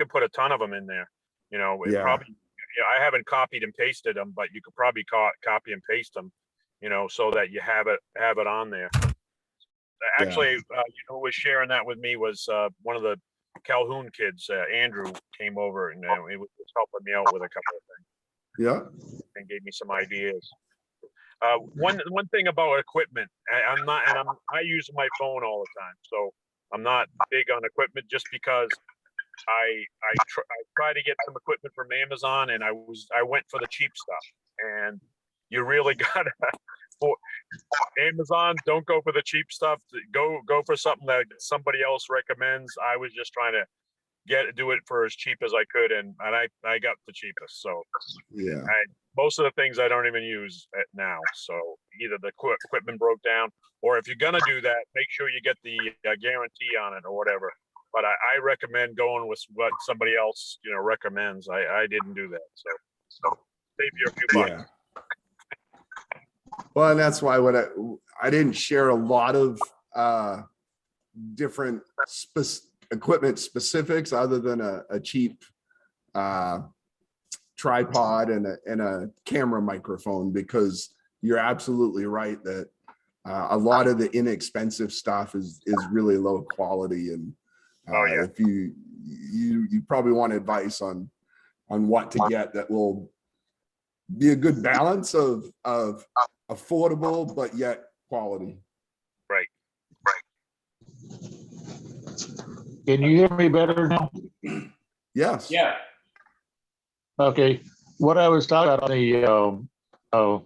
put a ton of them in there. It Yeah. probably, I haven't copied and pasted them, but you could probably copy and paste them, so that you have it on there. Actually, who was sharing that with me was one of the Calhoun kids, Andrew, came over and he was helping me out with a couple of things. Yeah. And gave me some ideas. One thing about equipment, I use my phone all the time, so I'm not big on equipment just because I try to get some equipment from Amazon, and I went for the cheap stuff, and you really gotta for Amazon, don't go for the cheap stuff. Go for something that somebody else recommends. I was just trying to do it for as cheap as I could, and I got the cheapest. So Yeah. most of the things I don't even use now. So either the equipment broke down, or if you're gonna do that, make sure you get the guarantee on it or whatever. But I recommend going with what somebody else recommends. I didn't do that, so save you a few bucks. Yeah. Well, and that's why I didn't share a lot of different equipment specifics other than a cheap tripod and a camera microphone, because you're absolutely right that a lot of the inexpensive stuff is really low quality, and if you probably want advice on what to get that will be a good balance of affordable but yet quality. Right. Can you hear me better now? Yes. Yeah. Okay, what I was talking about on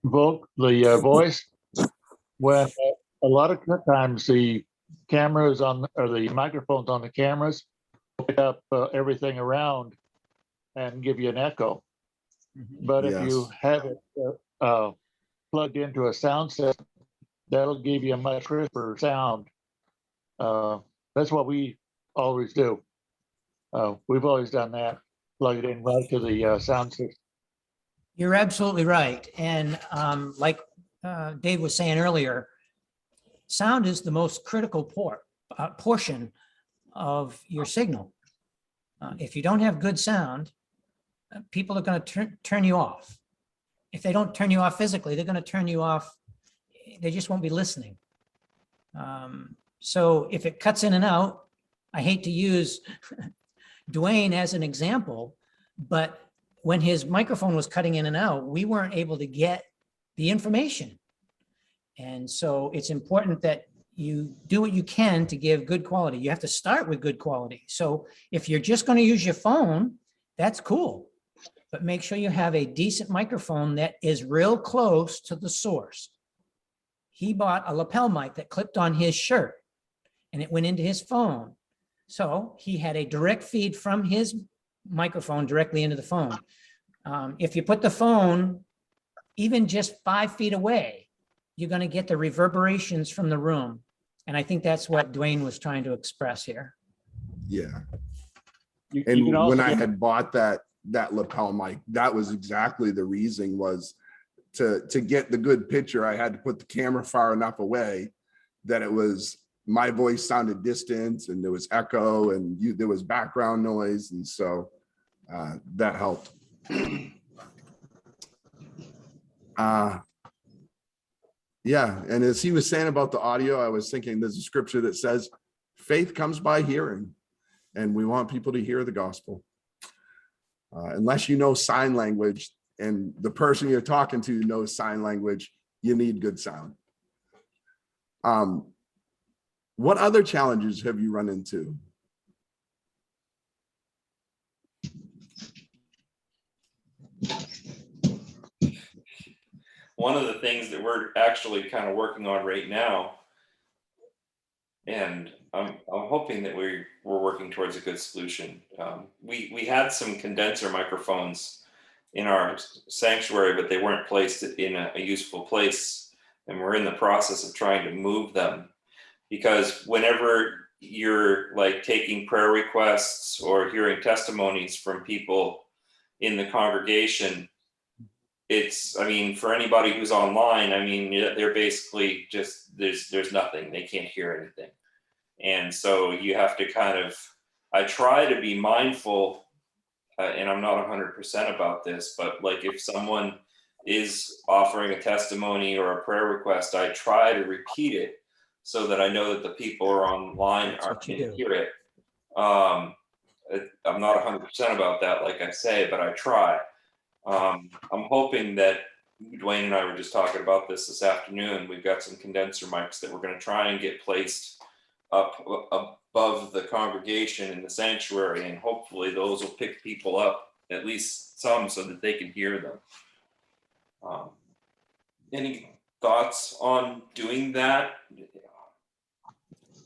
the voice, when a lot of times the cameras or the microphones on the cameras pick up everything around and give you an echo. But if you have it plugged into a sound system, that'll give you a much crisper sound. That's what we always do. We've always done that. Plug it in right to the sound system. You're absolutely right. And like Dave was saying earlier, sound is the most critical portion of your signal. If you don't have good sound, people are going to turn you off. If they don't turn you off physically, they're going to turn you off. They just won't be listening. So if it cuts in and out, I hate to use Dwayne as an example, but when his microphone was cutting in and out, we weren't able to get the information. And so it's important that you do what you can to give good quality. You have to start with good quality. So if you're just going to use your phone, that's cool. But make sure you have a decent microphone that is real close to the source. He bought a lapel mic that clipped on his shirt and it went into his phone. So he had a direct feed from his microphone directly into the phone. If you put the phone even just 5 feet away, you're going to get the reverberations from the room. And I think that's what Dwayne was trying to express here. Yeah. You And can also when I get- had bought that lapel mic, that was exactly the reason, was to get the good picture. I had to put the camera far enough away that it was, my voice sounded distant and there was echo and there was background noise. And so that helped. Yeah, and as he was saying about the audio, I was thinking there's a scripture that says faith comes by hearing, and we want people to hear the gospel. Unless you know sign language and the person you're talking to knows sign language, you need good sound. What other challenges have you run into? One of the things that we're actually kind of working on right now, and I'm hoping that we're working towards a good solution. We had some condenser microphones in our sanctuary, but they weren't placed in a useful place, and we're in the process of trying to move them, because whenever you're like taking prayer requests or hearing testimonies from people in the congregation, it's, I mean, for anybody who's online, I mean, they're basically just, there's nothing, they can't hear anything. And so you have to kind of, I try to be mindful, and I'm not 100% about this, but like if someone is offering a testimony or a prayer request, I try to repeat it so that I know that the people who are online That's are what you can do. hear it. I'm not 100% about that, like I say, but I try. I'm hoping that Dwayne and I were just talking about this afternoon. We've got some condenser mics that we're going to try and get placed up above the congregation in the sanctuary, and hopefully those will pick people up, at least some, so that they can hear them. Any thoughts on doing that?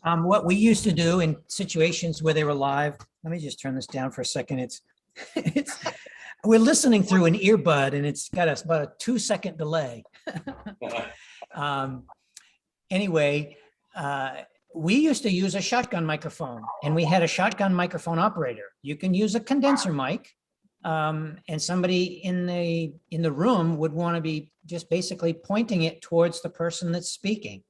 What we used to do in situations where they were live, let me just turn this down for a second. It's we're listening through an earbud and it's got about a 2-second delay. Anyway, we used to use a shotgun microphone, and we had a shotgun microphone operator. You can use a condenser mic, and somebody in the room would want to be just basically pointing it towards the person that's speaking.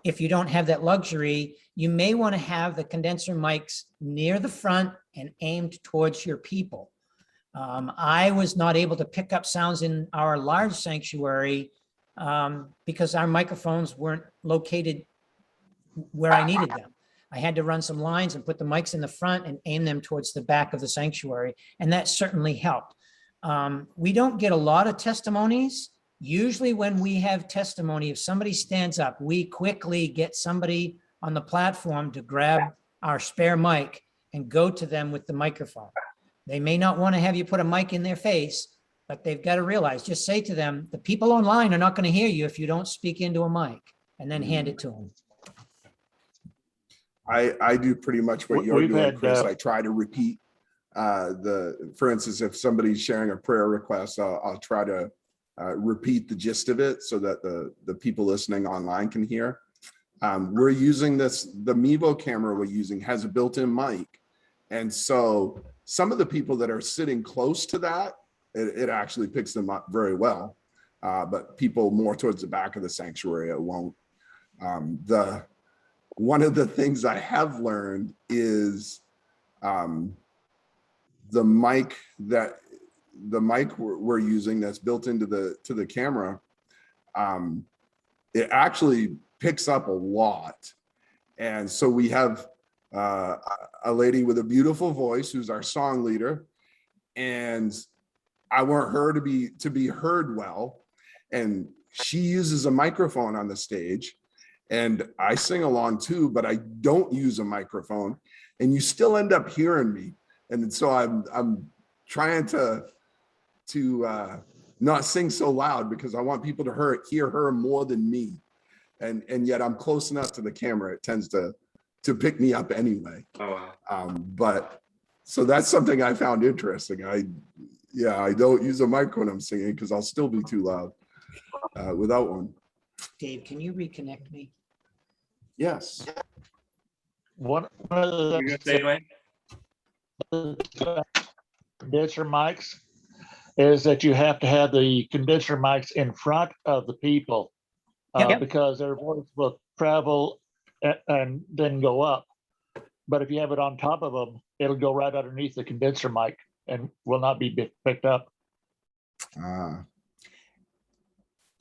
If you don't have that luxury, you may want to have the condenser mics near the front and aimed towards your people. I was not able to pick up sounds in our large sanctuary because our microphones weren't located where I needed them. I had to run some lines and put the mics in the front and aim them towards the back of the sanctuary, and that certainly helped. We don't get a lot of testimonies. Usually when we have testimony, if somebody stands up, we quickly get somebody on the platform to grab our spare mic and go to them with the microphone. They may not want to have you put a mic in their face, but they've got to realize, just say to them, the people online are not going to hear you if you don't speak into a mic, and then hand it to them. I do pretty much what you're We've doing, had, Chris. I try to repeat for instance, if somebody's sharing a prayer request, I'll try to repeat the gist of it so that the people listening online can hear. We're using the Mevo camera we're using has a built-in mic. And so some of the people that are sitting close to that, it actually picks them up very well. But people more towards the back of the sanctuary, it won't. One of the things I have learned is the mic we're using that's built into the camera, it actually picks up a lot. And so we have a lady with a beautiful voice who's our song leader, and I want her to be heard well, and she uses a microphone on the stage, and I sing along too, but I don't use a microphone, and you still end up hearing me. And so I'm trying to not sing so loud because I want people to hear her more than me, and yet I'm close enough to the camera, it tends to pick me up anyway. Oh, wow. But so that's something I found interesting. Yeah, I don't use a mic when I'm singing because I'll still be too loud without one. Dave, can you reconnect me? Yes. One of the You gonna say, Dwayne? condenser mics is that you have to have the condenser mics in front of the people Yep. because their voice will travel and then go up. But if you have it on top of them, it'll go right underneath the condenser mic and will not be picked up. Ah,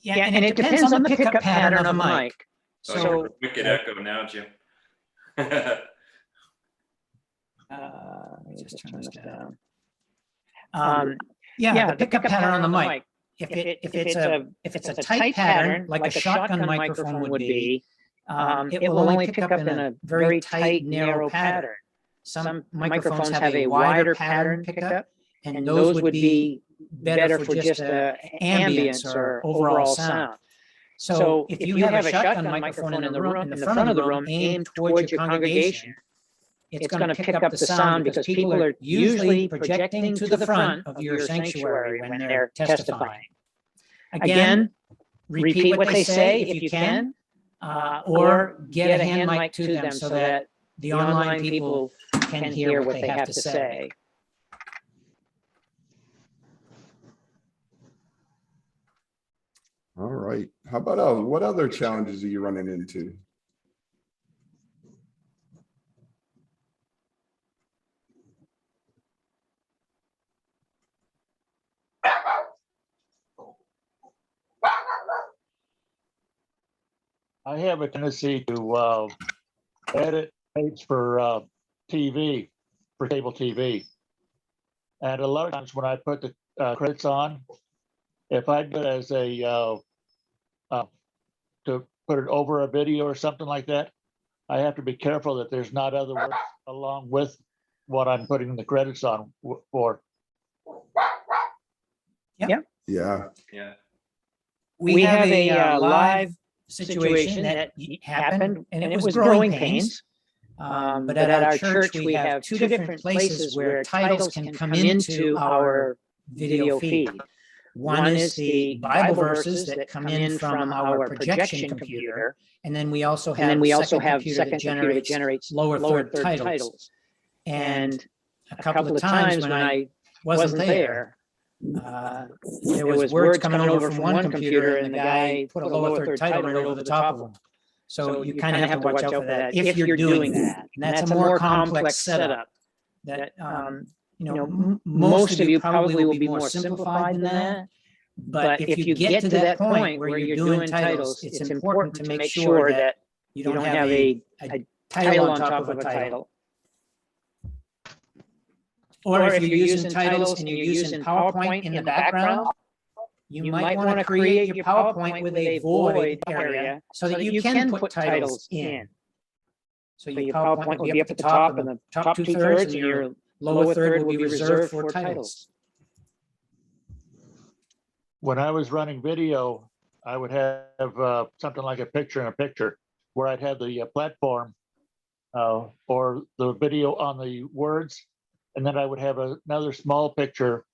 Yeah, and it depends on the pickup pattern of the mic. So So, wicked echo now, Jim. let me just turn this down. Yeah, the pickup pattern on the mic. If it's a tight pattern, like a shotgun microphone would be, it will only pick up in a very tight, narrow pattern. Some microphones have a wider pattern pickup, and those would be better for just ambience or overall sound. So if you have a shotgun microphone in the room, in the front of the room, aimed towards your congregation, it's going to pick up the sound because people are usually projecting to the front of your sanctuary when they're testifying. Again, repeat what they say if you can, or get a hand mic to them so that the online people can hear what they have to say. all right. How about what other challenges are you running into? I have a tendency to edit tapes for TV, for cable TV. And a lot of times when I put the credits on, if I do it as a, to put it over a video or something like that, I have to be careful that there's not other words along with what I'm putting the credits on for. Yep. Yeah. Yeah. We have a live situation that happened, and it was growing pains. But at our church, we have two different places where titles can come into our video feed. One is the Bible verses that come in from our projection computer, and then we also have a second computer that generates lower third titles. And a couple of times when I wasn't there, there was words coming over from one computer, and the guy put a lower third title right over the top of them. So you kind of have to watch out for that if you're doing that. And that's a more complex setup that, most of you probably will be more simplified than that. But if you get to that point where you're doing titles, it's important to make sure that you don't have a title on top of a title. Or if you're using titles and you're using PowerPoint in the background, you might want to create your PowerPoint with a void area so that you can put titles in. So your PowerPoint will be up at the top, and the top 2/3 and your lower third will be reserved for titles. When I was running video, I would have something like a picture in a picture where I'd have the platform or the video on the words. And then I would have another small picture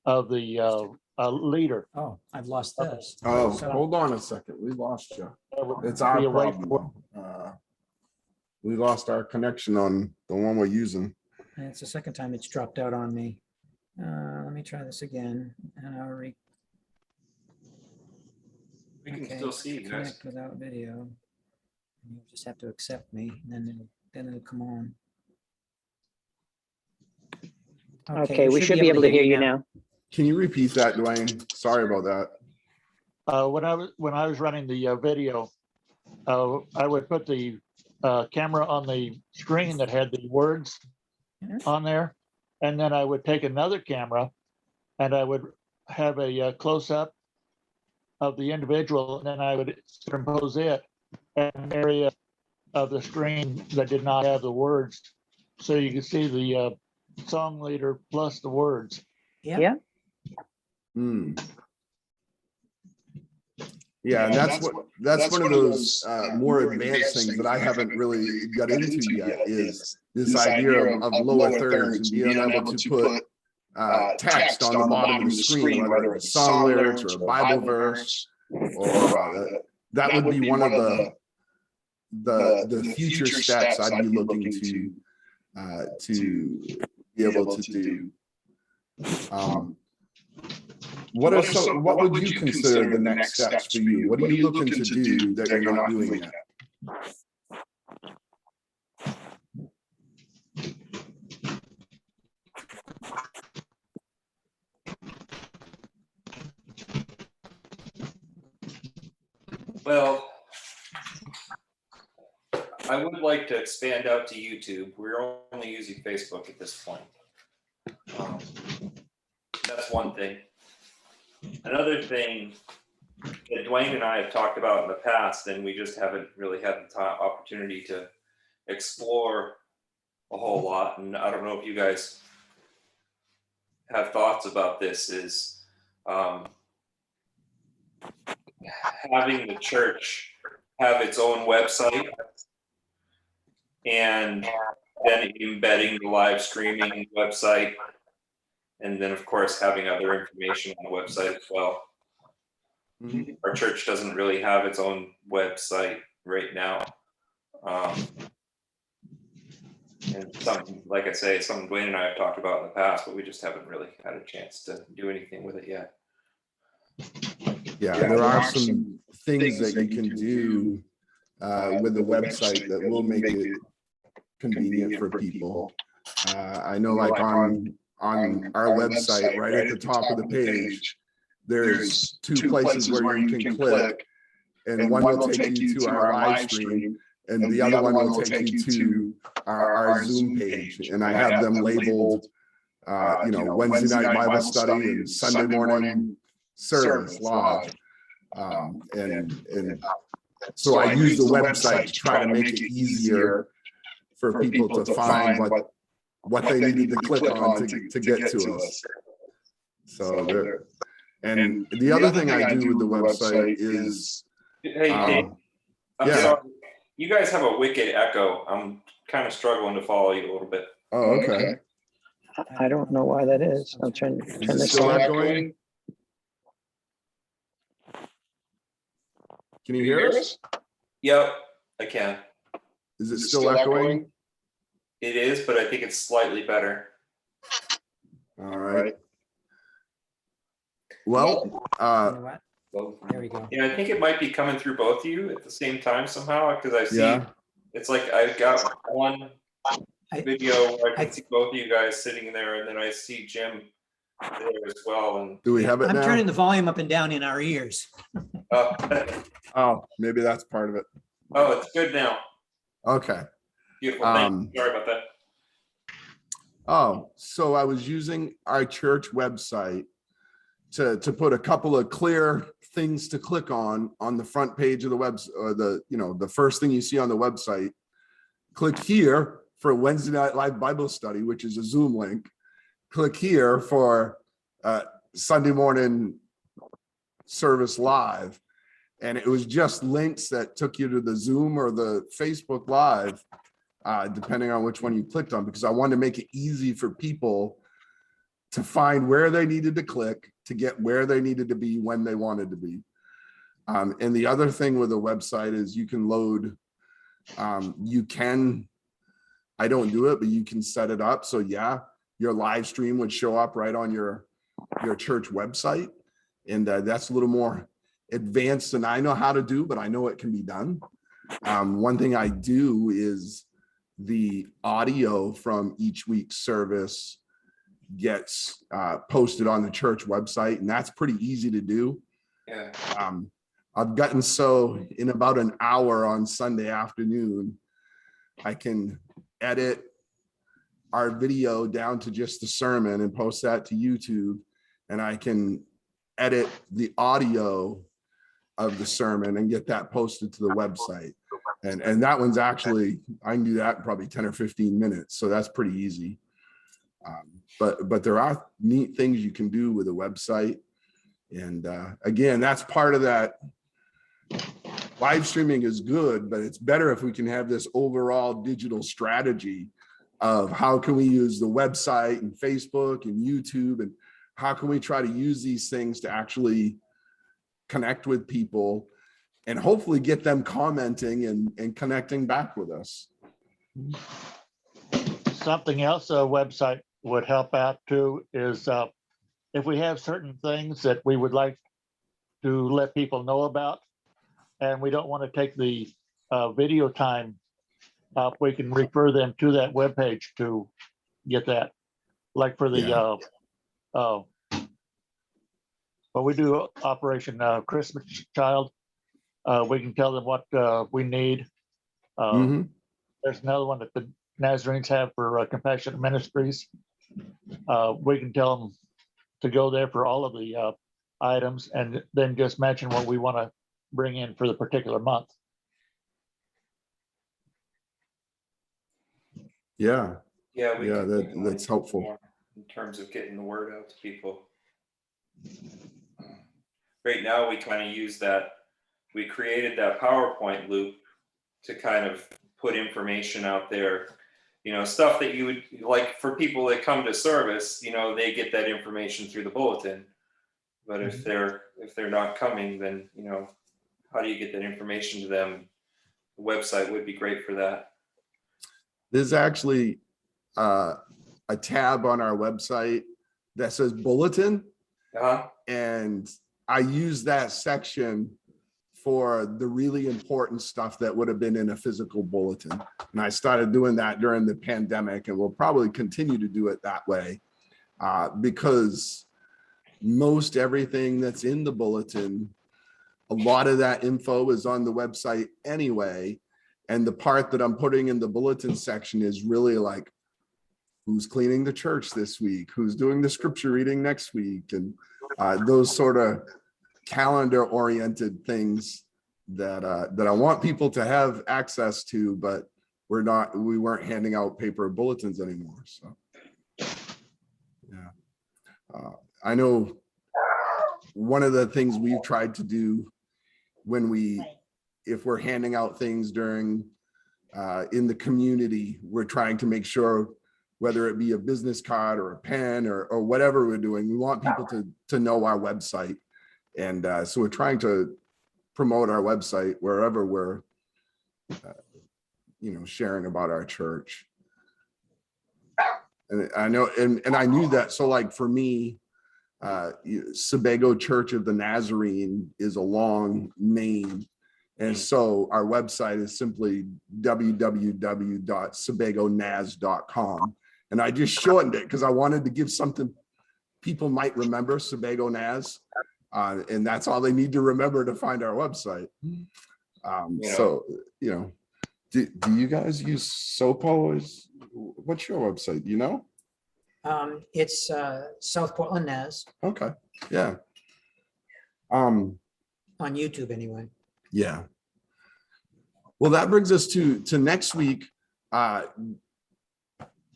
of the leader. Oh, I've lost this. Oh, So- hold on a second. We lost you. That would It's our be a way problem. We lost our connection on the one we're using. And it's the second time it's dropped out on me. Let me try this again. And I'll We can still see you guys. connect without video. You just have to accept me, and then it'll come on. Okay, we should be able to hear you now. Can you repeat that, Dwayne? Sorry about that. When I was running the video, I would put the camera on the screen that had the words on there, and then I would take another camera and I would have a close-up of the individual, and then I would superimpose it at an area of the screen that did not have the words, so you can see the song leader plus the words. Yeah. Hmm. Yeah, and that's one of those more advanced things that I haven't really got into yet, is this idea of lower thirds and being able to put text on the bottom of the screen, whether it's song lyrics or a Bible verse, or that would be one of the future steps I'd be looking to be able to do. What would you consider the next steps for you? What are you looking to do that you're not doing yet? Well, I would like to expand out to YouTube. We're only using Facebook at this point. That's one thing. Another thing that Dwayne and I have talked about in the past, and we just haven't really had the opportunity to explore a whole lot, and I don't know if you guys have thoughts about this, is having the church have its own website and then embedding the live streaming website, and then of course having other information on the website as well. Mm-hmm. Our church doesn't really have its own website right now. And something, like I say, something Dwayne and I have talked about in the past, but we just haven't really had a chance to do anything with it yet. Yeah, there are some things that you can do with the website that will make it convenient for people. I know, like on our website, right at the top of the page, there's two places where you can click, and one will take you to our live stream, and the other one will take you to our Zoom page. And I have them labeled, Wednesday night Bible study and Sunday morning service live. And so I use the website to try to make it easier for people to find what they needed to click on to get to us. So there. And the other thing I do with the website is, hey, Dave, I'm sorry. You guys have a wicked echo. I'm kind of struggling to follow you a little bit. Oh, okay. I don't know why that is. I'm trying to turn this still on. echoing? Can you hear us? Yep, I can. Is it still echoing? It is, but I think it's slightly better. All right. Well, You know what? There we go. Yeah, I think it might be coming through both of you at the same time somehow, because I see it's like I've got one video where I can see both of you guys sitting there, and then I see Jim there as well. And do we have it now? I'm turning the volume up and down in our ears. Oh, maybe that's part of it. Oh, it's good now. Okay. Beautiful. Thank you. Sorry about that. Oh, so I was using our church website to put a couple of clear things to click on the front page of the website, or the first thing you see on the website. Click here for Wednesday night live Bible study, which is a Zoom link. Click here for Sunday morning service live. And it was just links that took you to the Zoom or the Facebook Live, depending on which one you clicked on, because I wanted to make it easy for people to find where they needed to click to get where they needed to be when they wanted to be. And the other thing with the website is you can load, I don't do it, but you can set it up. So yeah, your live stream would show up right on your church website. And that's a little more advanced than I know how to do, but I know it can be done. One thing I do is the audio from each week's service gets posted on the church website, and that's pretty easy to do. Yeah. I've gotten so in about an hour on Sunday afternoon, I can edit our video down to just the sermon and post that to YouTube, and I can edit the audio of the sermon and get that posted to the website. And that one's actually, I can do that in probably 10 or 15 minutes. So that's pretty easy. But there are neat things you can do with a website. And again, that's part of that. Live streaming is good, but it's better if we can have this overall digital strategy of how can we use the website and Facebook and YouTube, and how can we try to use these things to actually connect with people and hopefully get them commenting and connecting back with us. Something else a website would help out too is if we have certain things that we would like to let people know about, and we don't want to take the video time up, we can refer them to that webpage to get that. Like for the when we do Operation Christmas Child, we can tell them what we need. Mhm. There's another one that the Nazarenes have for Compassionate Ministries. We can tell them to go there for all of the items and then just mention what we want to bring in for the particular month. Yeah, Yeah, we yeah, can that's helpful. more in terms of getting the word out to people. Right now, we kind of use that. We created that PowerPoint loop to kind of put information out there. You know, stuff that you would like for people that come to service. You know, they get that information through the bulletin. But if they're not coming, then you know, how do you get that information to them? The website would be great for that. There's actually a tab on our website that says bulletin, and I use that section for the really important stuff that would have been in a physical bulletin. And I started doing that during the pandemic, and we'll probably continue to do it that way because most everything that's in the bulletin, a lot of that info is on the website anyway. And the part that I'm putting in the bulletin section is really like, who's cleaning the church this week? Who's doing the scripture reading next week? And those sort of calendar-oriented things that I want people to have access to, but we weren't handing out paper bulletins anymore. So, yeah, I know one of the things we've tried to do if we're handing out things during in the community, we're trying to make sure, whether it be a business card or a pen or whatever we're doing, we want people to know our website. And so we're trying to promote our website wherever we're, sharing about our church. And I know, and I knew that. So like for me, Sebago Church of the Nazarene is a long name. And so our website is simply www.sebagonaz.com. And I just shortened it because I wanted to give something people might remember, Sebago Naz. And that's all they need to remember to find our website. So, do you guys use SOPO? What's your website? Do you know? It's South Portland Naz. Okay. Yeah. On YouTube anyway. Yeah. Well, that brings us to next week.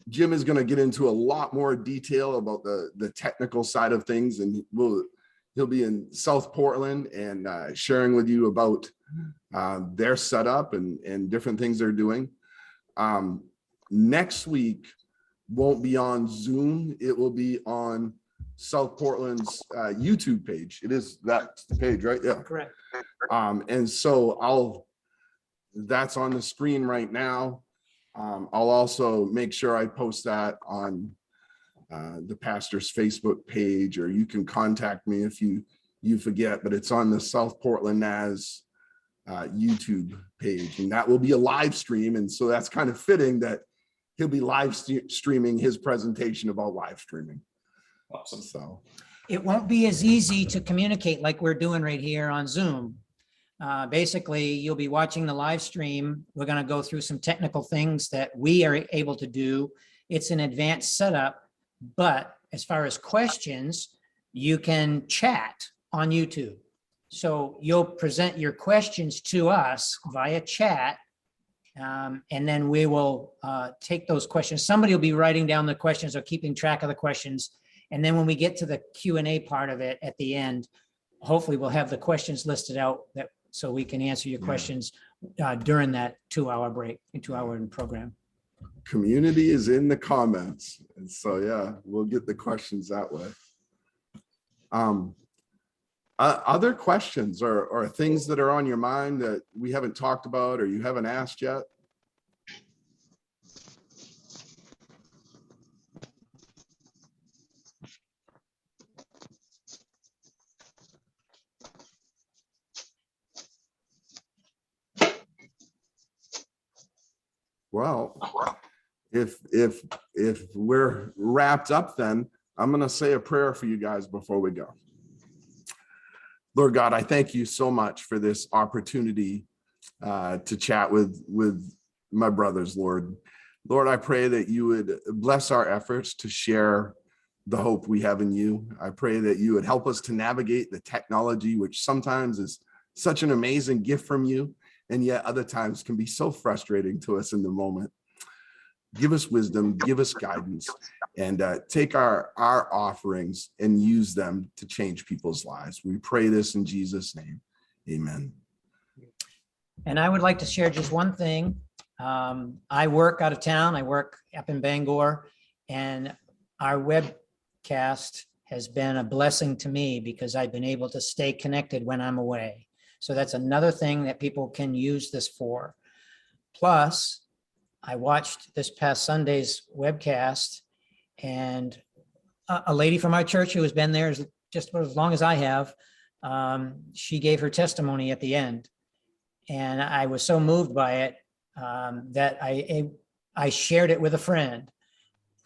Jim is going to get into a lot more detail about the technical side of things, and he'll be in South Portland and sharing with you about their setup and different things they're doing. Next week won't be on Zoom. It will be on South Portland's YouTube page. That's the page, right? Yeah. Correct. And so that's on the screen right now. I'll also make sure I post that on the pastor's Facebook page, or you can contact me if you forget, but it's on the South Portland Naz YouTube page, and that will be a live stream. And so that's kind of fitting that he'll be live streaming his presentation about live streaming. Awesome. So it won't be as easy to communicate like we're doing right here on Zoom. Basically, you'll be watching the live stream. We're going to go through some technical things that we are able to do. It's an advanced setup, but as far as questions, you can chat on YouTube. So you'll present your questions to us via chat, and then we will take those questions. Somebody will be writing down the questions or keeping track of the questions. And then when we get to the Q&A part of it at the end, hopefully we'll have the questions listed out so we can answer your questions during that 2-hour break, 2-hour program. Community is in the comments. And so, yeah, we'll get the questions that way. Other questions or things that are on your mind that we haven't talked about or you haven't asked yet? Well, if we're wrapped up, then I'm going to say a prayer for you guys before we go. Lord God, I thank you so much for this opportunity to chat with my brothers, Lord. Lord, I pray that you would bless our efforts to share the hope we have in you. I pray that you would help us to navigate the technology, which sometimes is such an amazing gift from you, and yet other times can be so frustrating to us in the moment. Give us wisdom, give us guidance, and take our offerings and use them to change people's lives. We pray this in Jesus' name. Amen. And I would like to share just one thing. I work out of town. I work up in Bangor, and our webcast has been a blessing to me because I've been able to stay connected when I'm away. So that's another thing that people can use this for. Plus, I watched this past Sunday's webcast, and a lady from our church who has been there just about as long as I have, she gave her testimony at the end. And I was so moved by it that I shared it with a friend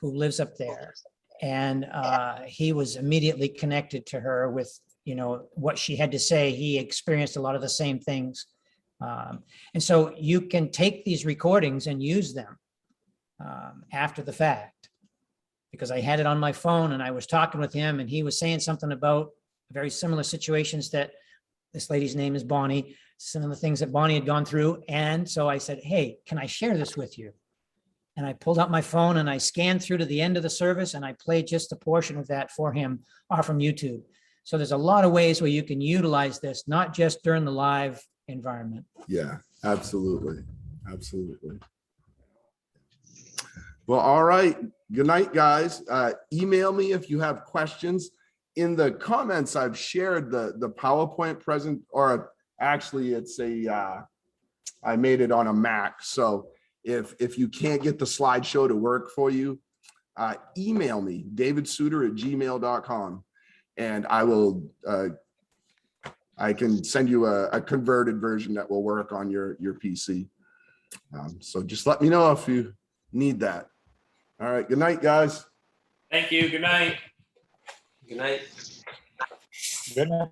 who lives up there. And he was immediately connected to her with, what she had to say. He experienced a lot of the same things. And so you can take these recordings and use them after the fact, because I had it on my phone and I was talking with him and he was saying something about very similar situations that this lady's name is Bonnie, some of the things that Bonnie had gone through. And so I said, hey, can I share this with you? And I pulled out my phone and I scanned through to the end of the service and I played just a portion of that for him off from YouTube. So there's a lot of ways where you can utilize this, not just during the live environment. Yeah, absolutely. Absolutely. Well, all right. Good night, guys. Email me if you have questions. In the comments, I've shared the PowerPoint present, or actually it's I made it on a Mac. So if you can't get the slideshow to work for you, email me, davidsuter@gmail.com, and I can send you a converted version that will work on your PC. So just let me know if you need that. All right. Good night, guys. Thank you. Good night. Good night. Good night.